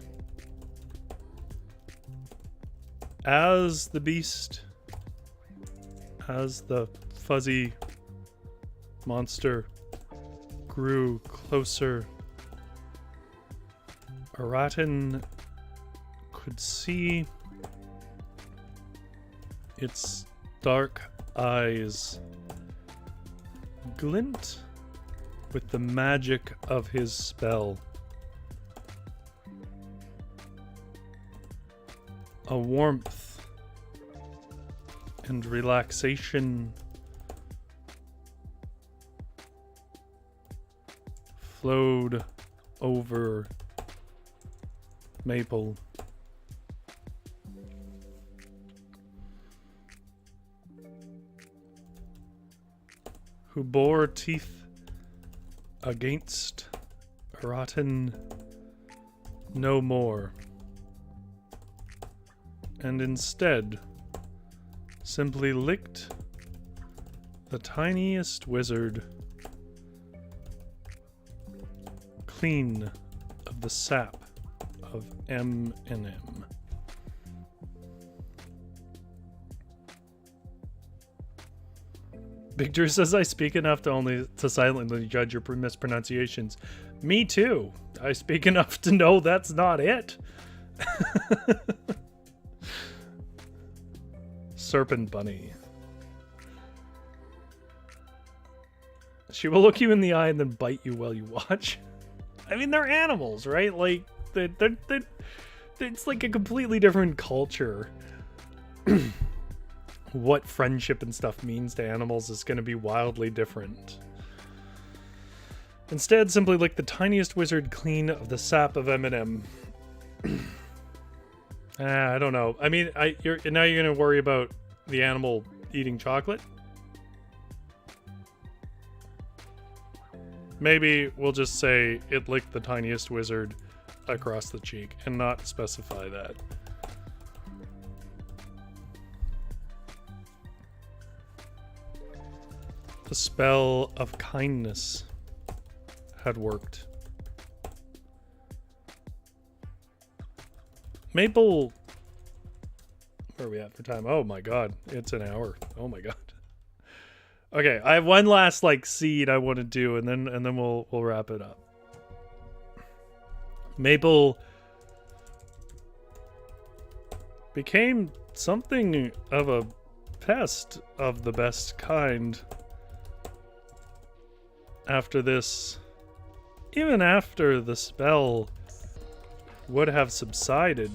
As the beast, as the fuzzy monster grew closer, Aratin could see its dark eyes glint with the magic of his spell. A warmth and relaxation flowed over Maple. Who bore teeth against rotten no more, and instead simply licked the tiniest wizard clean of the sap of M&M. Big Drew says, I speak enough to silently judge your mispronunciations. Me too. I speak enough to know that's not it. Serpent Bunny. She will look you in the eye and then bite you while you watch. I mean, they're animals, right? Like, it's like a completely different culture. What friendship and stuff means to animals is going to be wildly different. Instead, simply lick the tiniest wizard clean of the sap of M&M. I don't know. I mean, now you're going to worry about the animal eating chocolate? Maybe we'll just say it licked the tiniest wizard across the cheek and not specify that. The spell of kindness had worked. Maple... Where are we at for time? Oh my god, it's an hour. Oh my god. Okay, I have one last seed I want to do, and then we'll wrap it up. Maple became something of a pest of the best kind after this. Even after the spell would have subsided.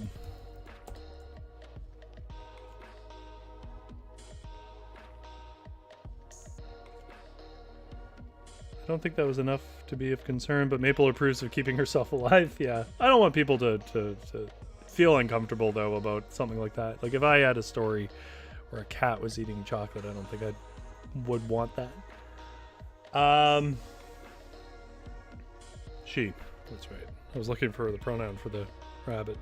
I don't think that was enough to be of concern, but Maple approves of keeping herself alive. Yeah, I don't want people to feel uncomfortable, though, about something like that. Like, if I had a story where a cat was eating chocolate, I don't think I would want that. She. That's right. I was looking for the pronoun for the rabbit,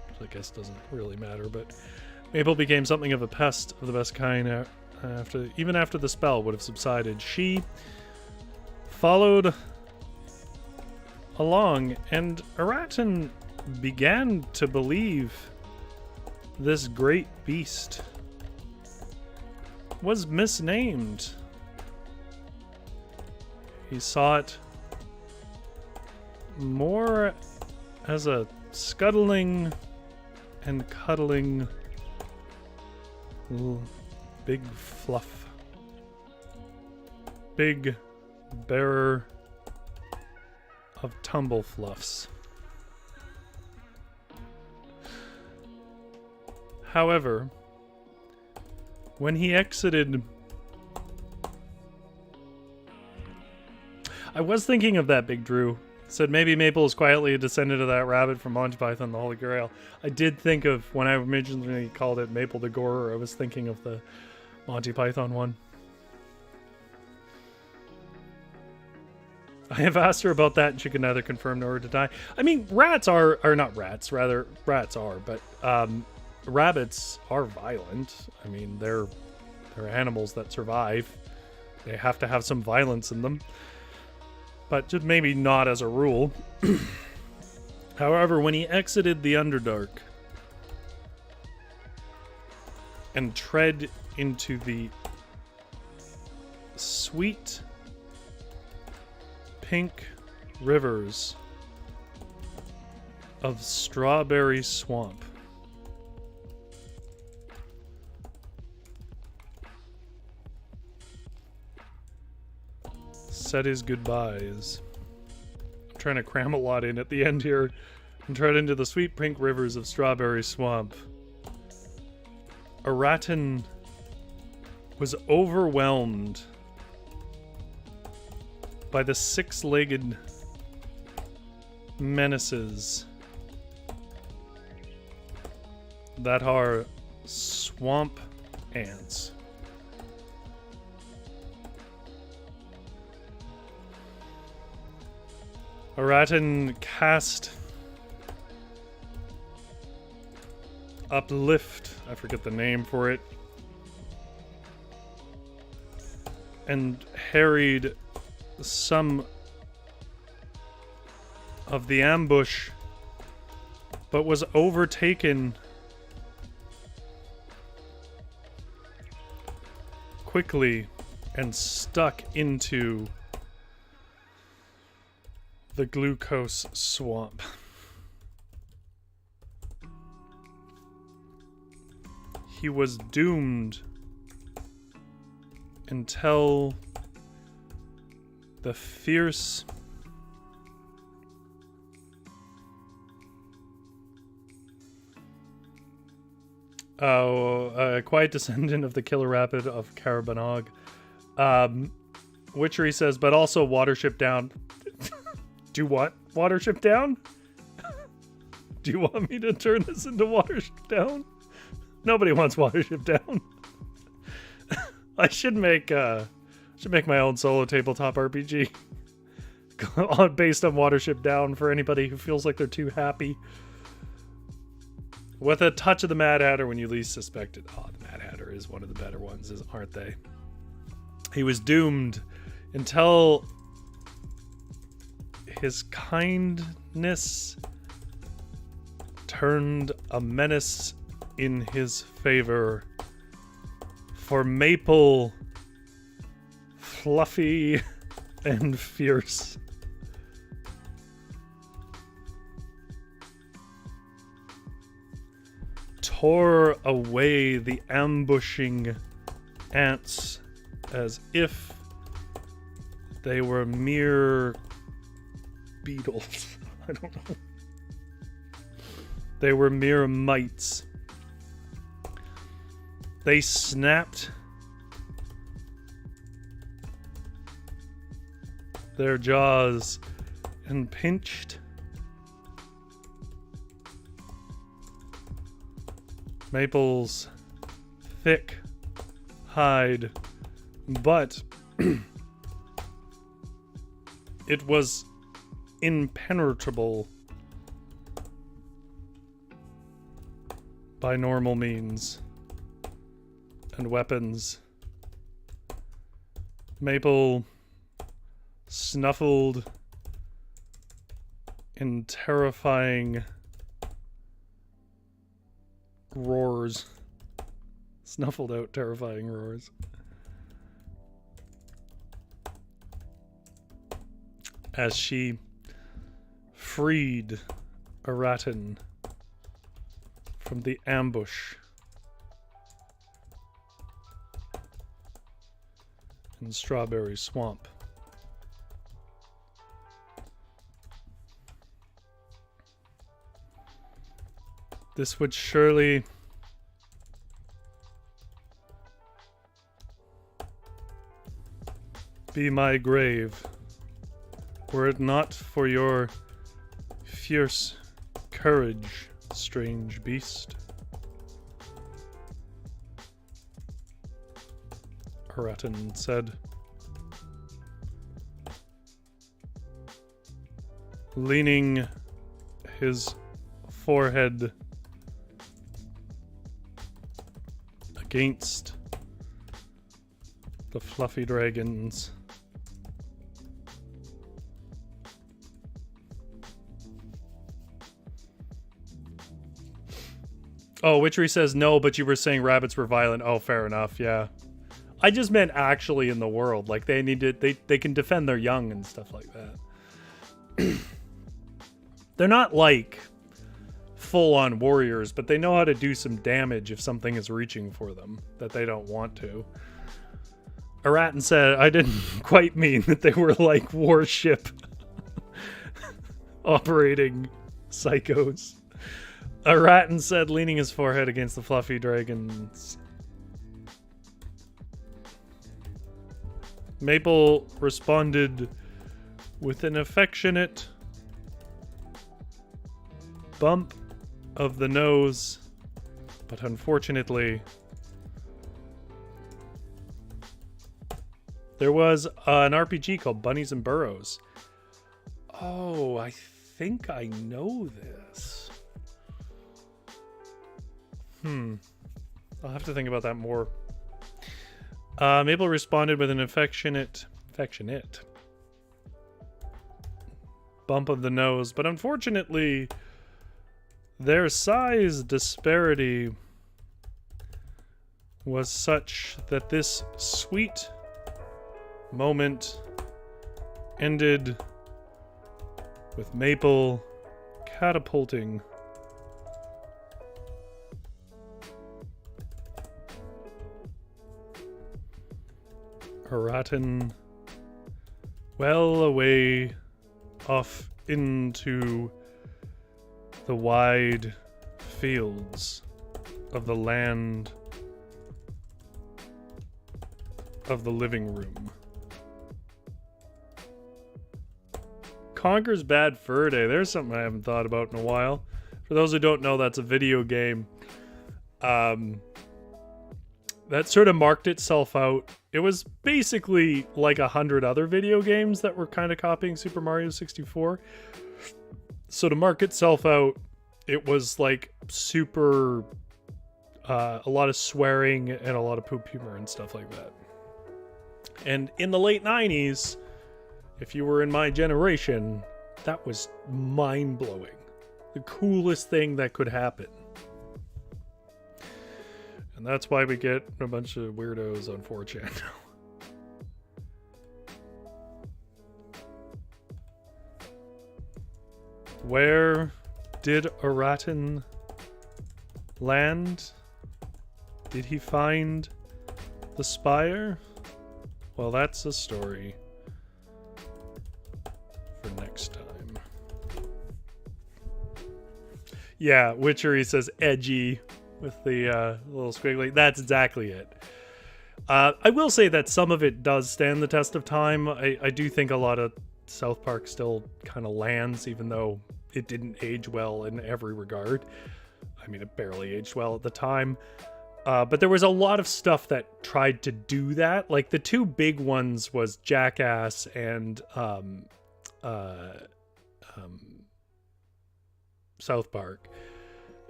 which I guess doesn't really matter, but Maple became something of a pest of the best kind even after the spell would have subsided. She followed along, and Aratin began to believe this great beast was misnamed. He saw it more as a scuttling and cuddling little big fluff. Big bearer of tumble fluffs. However, when he exited... I was thinking of that, Big Drew. Said maybe Maple is quietly a descendant of that rabbit from Monty Python and the Holy Grail. I did think of, when I originally called it Maple the Gorer, I was thinking of the Monty Python one. I have asked her about that, and she can neither confirm nor deny. I mean, rats are not rats, rather rats are, but rabbits are violent. I mean, they're animals that survive. They have to have some violence in them. But just maybe not as a rule. However, when he exited the Underdark and tread into the sweet pink rivers of Strawberry Swamp, said his goodbyes. I'm trying to cram a lot in at the end here, and tread into the sweet pink rivers of Strawberry Swamp. Aratin was overwhelmed by the six-legged menaces that are swamp ants. Aratin cast Uplift, I forget the name for it, and harried some of the ambush, but was overtaken quickly and stuck into the glucose swamp. He was doomed until the fierce quiet descendant of the killer rapid of Carabanog. Witchery says, but also Watership Down. Do what? Watership Down? Do you want me to turn this into Watership Down? Nobody wants Watership Down. I should make my own solo tabletop RPG based on Watership Down for anybody who feels like they're too happy. With a touch of the Mad Hatter when you least suspect it. Oh, the Mad Hatter is one of the better ones, aren't they? He was doomed until his kindness turned a menace in his favor. For Maple, fluffy and fierce, tore away the ambushing ants as if they were mere beetles. I don't know. They were mere mites. They snapped their jaws and pinched Maple's thick hide, but it was impenetrable by normal means and weapons. Maple snuffled in terrifying roars. Snuffled out terrifying roars. As she freed Aratin from the ambush in Strawberry Swamp. This would surely be my grave, were it not for your fierce courage, strange beast. Aratin said, leaning his forehead against the fluffy dragons. Oh, Witchery says no, but you were saying rabbits were violent. Oh, fair enough, yeah. I just meant actually in the world. Like, they need to, they can defend their young and stuff like that. They're not, like, full-on warriors, but they know how to do some damage if something is reaching for them that they don't want to. Aratin said, I didn't quite mean that they were, like, warship operating psychos. Aratin said, leaning his forehead against the fluffy dragons. Maple responded with an affectionate bump of the nose, but unfortunately, there was an RPG called Bunnies and Burrows. Oh, I think I know this. I'll have to think about that more. Maple responded with an affectionate bump of the nose, but unfortunately, their size disparity was such that this sweet moment ended with Maple catapulting Aratin well away off into the wide fields of the land of the living room. Conker's Bad Fur Day. There's something I haven't thought about in a while. For those who don't know, that's a video game. That sort of marked itself out. It was basically like 100 other video games that were kind of copying Super Mario 64. So to mark itself out, it was like super, a lot of swearing and a lot of poop humor and stuff like that. And in the late 90s, if you were in my generation, that was mind-blowing. The coolest thing that could happen. And that's why we get a bunch of weirdos on 4chan now. Where did Aratin land? Did he find the spire? Well, that's a story for next time. Yeah, Witchery says edgy with the little squiggly. That's exactly it. I will say that some of it does stand the test of time. I do think a lot of South Park still kind of lands, even though it didn't age well in every regard. I mean, it barely aged well at the time. But there was a lot of stuff that tried to do that. Like the two big ones was Jackass and South Park.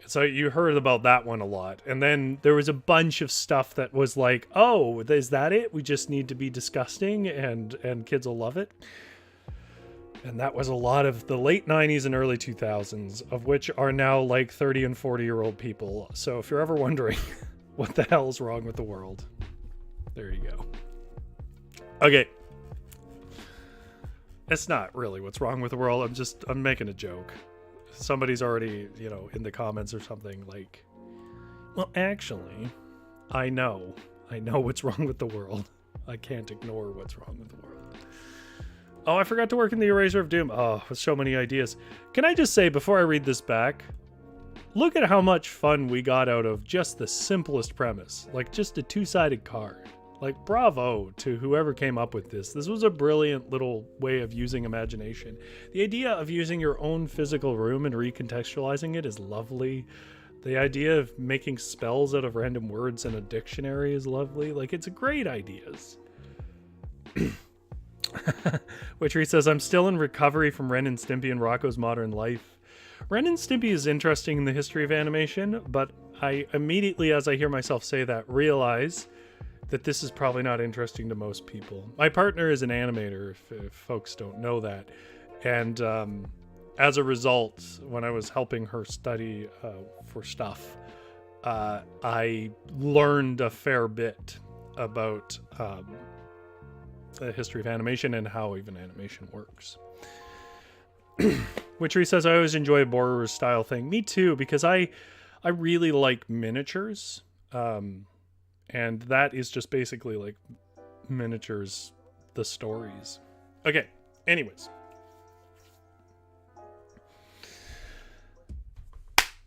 So you heard about that one a lot. And then there was a bunch of stuff that was like, oh, is that it? We just need to be disgusting and kids will love it. And that was a lot of the late 90s and early 2000s, of which are now like 30 and 40-year-old people. So if you're ever wondering what the hell is wrong with the world, there you go. Okay. It's not really what's wrong with the world. I'm making a joke. Somebody's already, in the comments or something like, well, actually, I know what's wrong with the world. I can't ignore what's wrong with the world. Oh, I forgot to work in the Eraser of Doom. Oh, with so many ideas. Can I just say, before I read this back, look at how much fun we got out of just the simplest premise. Like, just a two-sided card. Like, bravo to whoever came up with this. This was a brilliant little way of using imagination. The idea of using your own physical room and recontextualizing it is lovely. The idea of making spells out of random words in a dictionary is lovely. Like, it's great ideas. Witchery says, I'm still in recovery from Ren and Stimpy and Rocko's Modern Life. Ren and Stimpy is interesting in the history of animation, but I immediately, as I hear myself say that, realize that this is probably not interesting to most people. My partner is an animator, if folks don't know that. And as a result, when I was helping her study for stuff, I learned a fair bit about the history of animation and how even animation works. Witchery says, I always enjoy a borrower style thing. Me too, because I really like miniatures. And that is just basically like miniatures, the stories. Okay, anyways.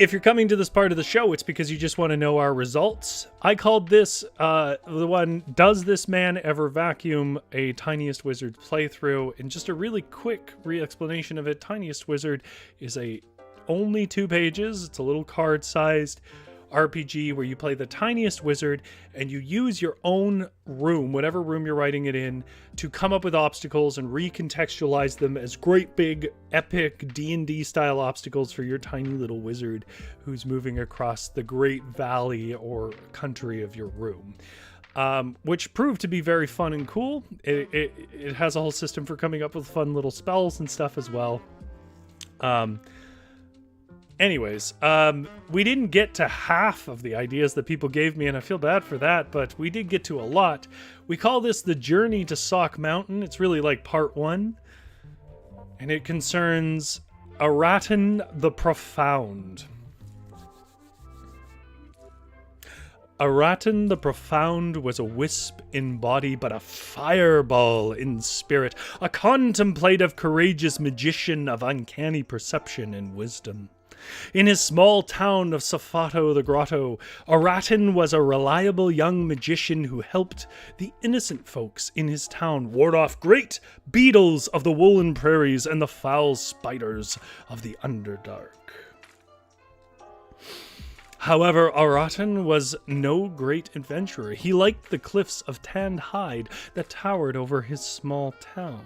If you're coming to this part of the show, it's because you just want to know our results. I called this the one, Does This Man Ever Vacuum? A Tiniest Wizard playthrough. And just a really quick re-explanation of it. Tiniest Wizard is only 2 pages. It's a little card-sized RPG where you play the tiniest wizard and you use your own room, whatever room you're writing it in, to come up with obstacles and recontextualize them as great big epic D&D style obstacles for your tiny little wizard who's moving across the great valley or country of your room. Which proved to be very fun and cool. It has a whole system for coming up with fun little spells and stuff as well. Anyways, we didn't get to half of the ideas that people gave me, and I feel bad for that, but we did get to a lot. We call this the Journey to Sock Mountain. It's really like part 1, and it concerns Aratan the Profound. Aratan the Profound was a wisp in body, but a fireball in spirit, a contemplative, courageous magician of uncanny perception and wisdom. In his small town of Safato the Grotto, Aratan was a reliable young magician who helped the innocent folks in his town ward off great beetles of the woolen prairies and the foul spiders of the Underdark. However, Aratan was no great adventurer. He liked the cliffs of tanned hide that towered over his small town.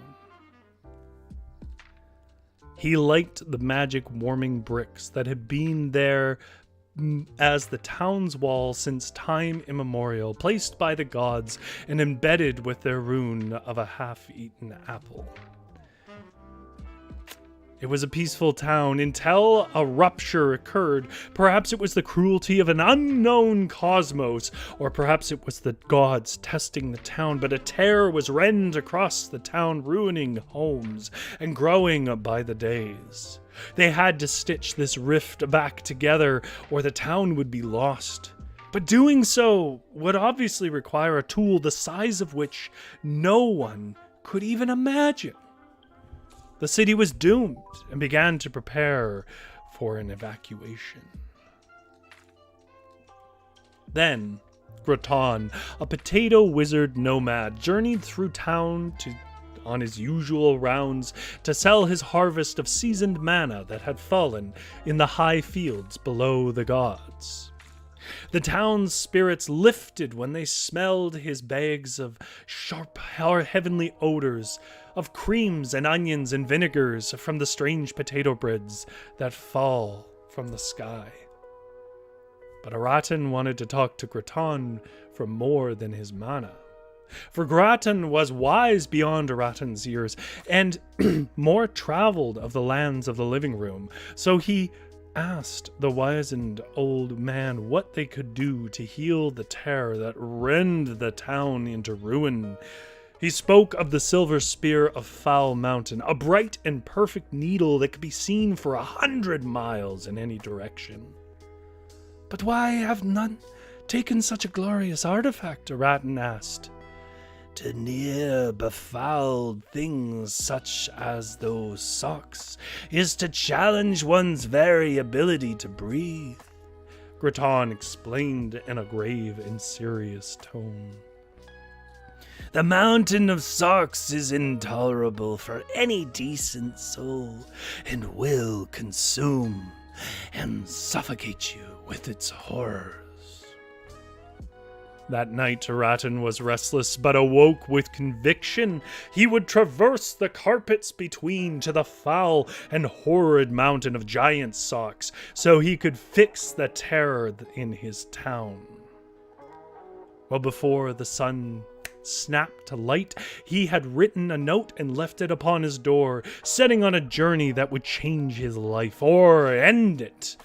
He liked the magic warming bricks that had been there as the town's wall since time immemorial, placed by the gods and embedded with their rune of a half-eaten apple. It was a peaceful town until a rupture occurred. Perhaps it was the cruelty of an unknown cosmos, or perhaps it was the gods testing the town, but a tear was rent across the town, ruining homes and growing by the days. They had to stitch this rift back together, or the town would be lost. But doing so would obviously require a tool the size of which no one could even imagine. The city was doomed and began to prepare for an evacuation. Then, Graton, a potato wizard nomad, journeyed through town on his usual rounds to sell his harvest of seasoned manna that had fallen in the high fields below the gods. The town's spirits lifted when they smelled his bags of sharp, heavenly odors, of creams and onions and vinegars from the strange potato breads that fall from the sky. But Aratan wanted to talk to Graton for more than his mana. For Graton was wise beyond Aratan's years, and more traveled of the lands of the living room, so he asked the wizened old man what they could do to heal the terror that rend the town into ruin. He spoke of the silver spear of Foul Mountain, a bright and perfect needle that could be seen for 100 miles in any direction. But why have none taken such a glorious artifact? Aratan asked. To near befouled things such as those socks is to challenge one's very ability to breathe, Graton explained in a grave and serious tone. The mountain of socks is intolerable for any decent soul, and will consume and suffocate you with its horrors. That night, Aratan was restless, but awoke with conviction. He would traverse the carpets between to the foul and horrid mountain of giant socks, so he could fix the terror in his town. Well, before the sun snapped to light, he had written a note and left it upon his door, setting on a journey that would change his life, or end it.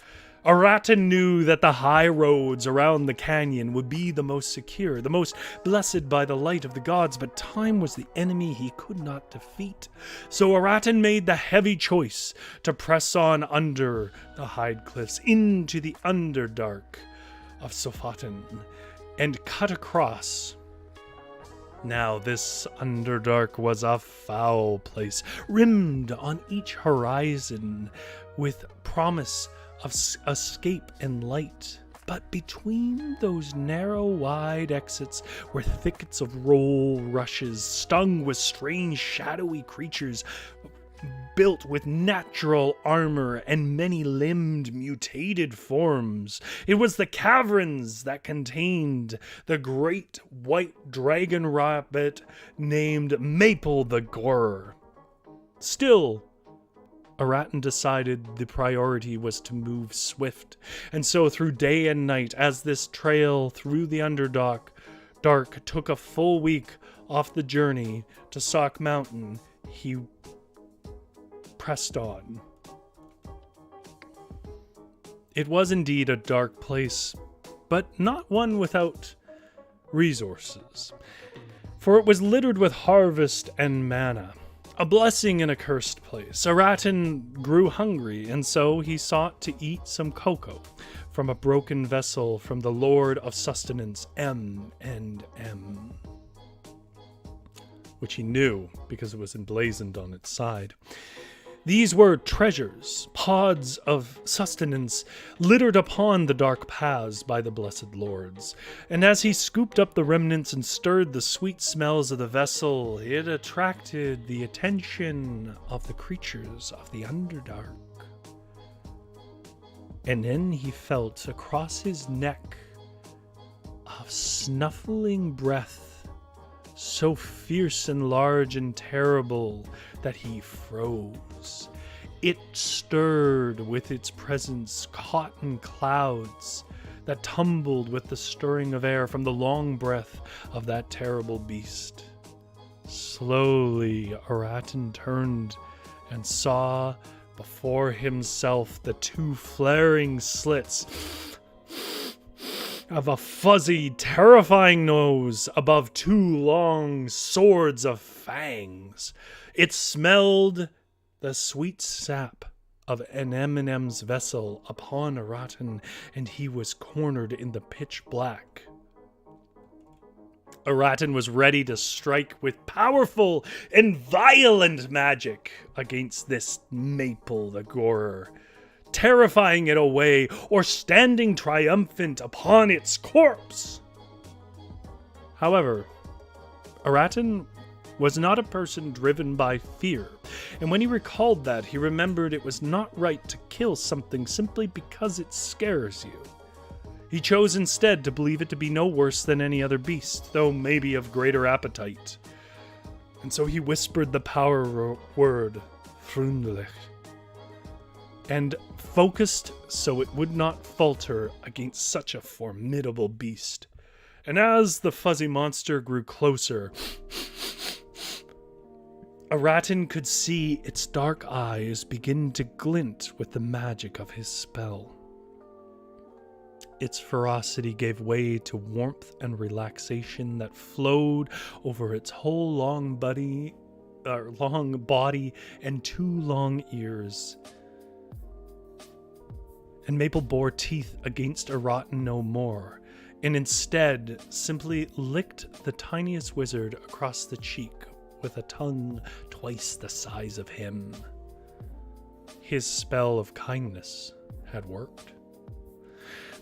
Aratan knew that the high roads around the canyon would be the most secure, the most blessed by the light of the gods, but time was the enemy he could not defeat. So Aratan made the heavy choice to press on under the hide cliffs into the Underdark of Sofaten and cut across. Now this Underdark was a foul place, rimmed on each horizon with promise of escape and light. But between those narrow, wide exits were thickets of roll rushes, stung with strange, shadowy creatures, built with natural armor and many-limbed, mutated forms. It was the caverns that contained the great white dragon rabbit named Maple the Gorer. Still, Aratin decided the priority was to move swift, and so through day and night, as this trail through the Underdark took a full week off the journey to Sock Mountain, he pressed on. It was indeed a dark place, but not one without resources, for it was littered with harvest and manna. A blessing in a cursed place. Aratin grew hungry, and so he sought to eat some cocoa from a broken vessel from the Lord of Sustenance, M, which he knew because it was emblazoned on its side. These were treasures, pods of sustenance, littered upon the dark paths by the blessed lords. And as he scooped up the remnants and stirred the sweet smells of the vessel, it attracted the attention of the creatures of the Underdark. And then he felt across his neck a snuffling breath, so fierce and large and terrible that he froze. It stirred with its presence cotton clouds that tumbled with the stirring of air from the long breath of that terrible beast. Slowly, Aratin turned and saw before himself the two flaring slits of a fuzzy, terrifying nose above two long swords of fangs. It smelled the sweet sap of an M&M's vessel upon Aratin, and he was cornered in the pitch black. Aratin was ready to strike with powerful and violent magic against this Maple the Gorer, terrifying it away or standing triumphant upon its corpse. However, Aratin was not a person driven by fear, and when he recalled that, he remembered it was not right to kill something simply because it scares you. He chose instead to believe it to be no worse than any other beast, though maybe of greater appetite. And so he whispered the power word, Frundlich, and focused so it would not falter against such a formidable beast. And as the fuzzy monster grew closer, Aratin could see its dark eyes begin to glint with the magic of his spell. Its ferocity gave way to warmth and relaxation that flowed over its whole long body and two long ears. And Maple bore teeth against Aratin no more, and instead simply licked the tiniest wizard across the cheek with a tongue twice the size of him. His spell of kindness had worked.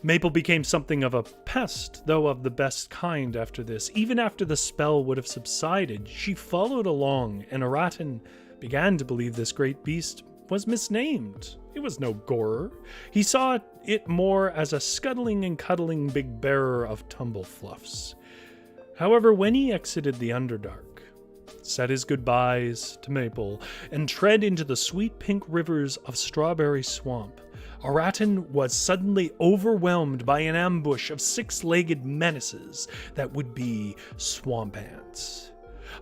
Maple became something of a pest, though of the best kind after this. Even after the spell would have subsided, she followed along, and Aratin began to believe this great beast was misnamed. It was no gorer. He saw it more as a scuttling and cuddling big bearer of tumble fluffs. However, when he exited the Underdark, said his goodbyes to Maple, and tread into the sweet pink rivers of Strawberry Swamp, Aratin was suddenly overwhelmed by an ambush of six-legged menaces that would be swamp ants.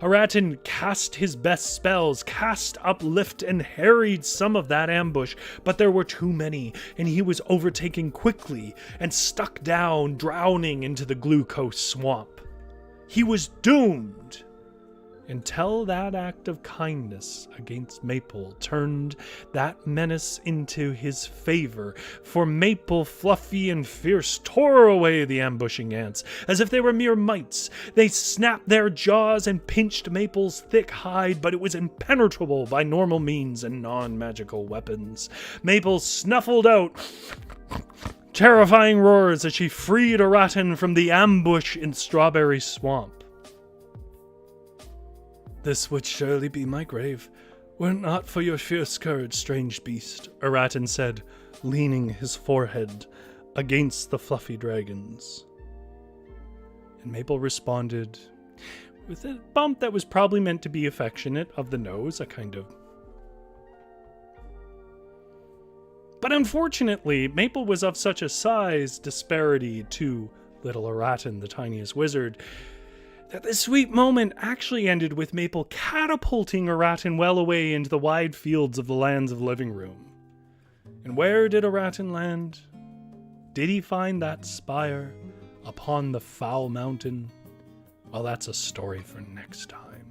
Aratin cast his best spells, cast Uplift, and harried some of that ambush, but there were too many, and he was overtaken quickly and stuck down, drowning into the glucose swamp. He was doomed, until that act of kindness against Maple turned that menace into his favor, for Maple, fluffy and fierce, tore away the ambushing ants as if they were mere mites. They snapped their jaws and pinched Maple's thick hide, but it was impenetrable by normal means and non-magical weapons. Maple snuffled out terrifying roars as she freed Aratin from the ambush in Strawberry Swamp. "This would surely be my grave, were it not for your fierce courage, strange beast," Aratin said, leaning his forehead against the fluffy dragons. And Maple responded with a bump that was probably meant to be affectionate of the nose, a kind of... But unfortunately, Maple was of such a size disparity to little Aratin, the tiniest wizard, that this sweet moment actually ended with Maple catapulting Aratin well away into the wide fields of the lands of Living Room. And where did Aratin land? Did he find that spire upon the Foul Mountain? Well, that's a story for next time.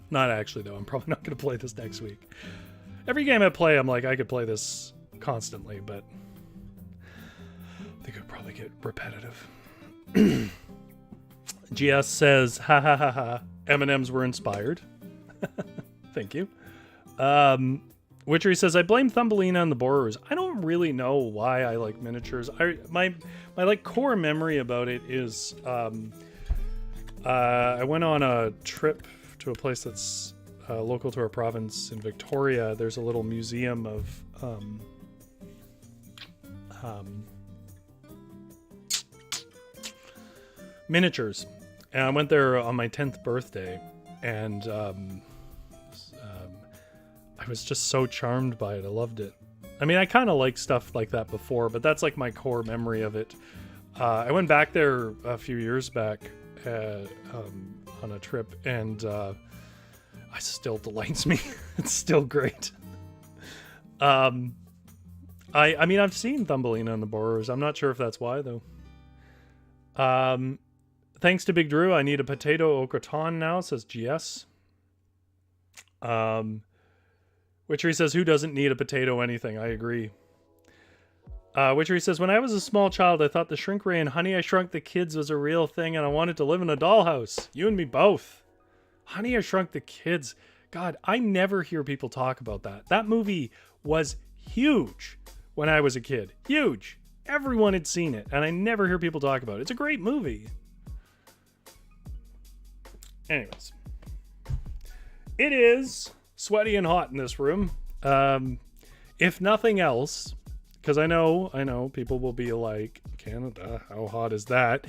Not actually, though. I'm probably not going to play this next week. Every game I play, I'm like, I could play this constantly, but I think it would probably get repetitive. GS says, ha ha ha ha, M&Ms were inspired. Thank you. Witchery says, I blame Thumbelina and the Borrowers. I don't really know why I like miniatures. My like core memory about it is I went on a trip to a place that's local to our province in Victoria. There's a little museum of miniatures. And I went there on my 10th birthday, and I was just so charmed by it. I loved it. I mean, I kind of liked stuff like that before, but that's like my core memory of it. I went back there a few years back on a trip, and it still delights me. It's still great. I mean, I've seen Thumbelina and the Borrowers. I'm not sure if that's why, though. Thanks to Big Drew, I need a potato au gratin now, says GS. Witchery says, who doesn't need a potato anything? I agree. Witchery says, when I was a small child, I thought the shrink ray in Honey, I Shrunk the Kids was a real thing, and I wanted to live in a dollhouse. You and me both. Honey, I Shrunk the Kids. God, I never hear people talk about that. That movie was huge when I was a kid. Huge. Everyone had seen it, and I never hear people talk about it. It's a great movie. Anyways. It is sweaty and hot in this room. If nothing else, because I know people will be like, Canada, how hot is that?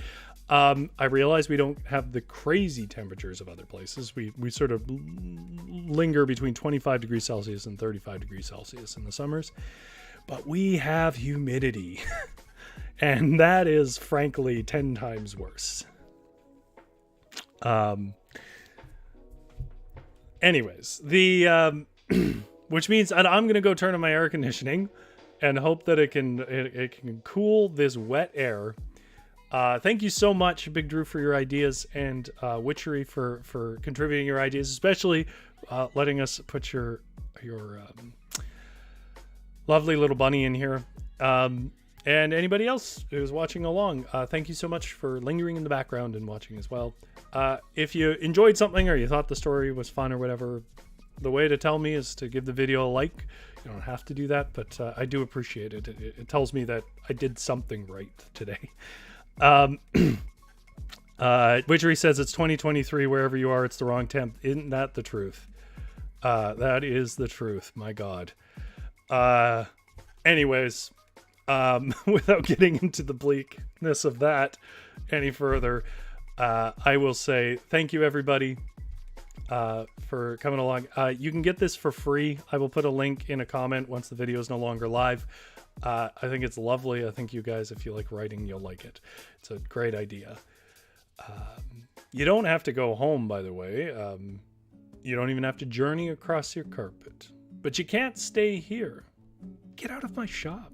I realize we don't have the crazy temperatures of other places. We sort of linger between 25 degrees Celsius and 35 degrees Celsius in the summers. But we have humidity. And that is, frankly, 10 times worse. Anyways, which means I'm going to go turn on my air conditioning and hope that it can cool this wet air. Thank you so much, Big Drew, for your ideas, and Witchery for contributing your ideas, especially letting us put your lovely little bunny in here. And anybody else who's watching along, thank you so much for lingering in the background and watching as well. If you enjoyed something or you thought the story was fun or whatever, the way to tell me is to give the video a like. You don't have to do that, but I do appreciate it. It tells me that I did something right today. Witchery says it's 2023, wherever you are, it's the wrong temp. Isn't that the truth? That is the truth, my God. Anyways, without getting into the bleakness of that any further, I will say thank you, everybody, for coming along. You can get this for free. I will put a link in a comment once the video is no longer live. I think it's lovely. I think you guys, if you like writing, you'll like it. It's a great idea. You don't have to go home, by the way. You don't even have to journey across your carpet. But you can't stay here. Get out of my shop.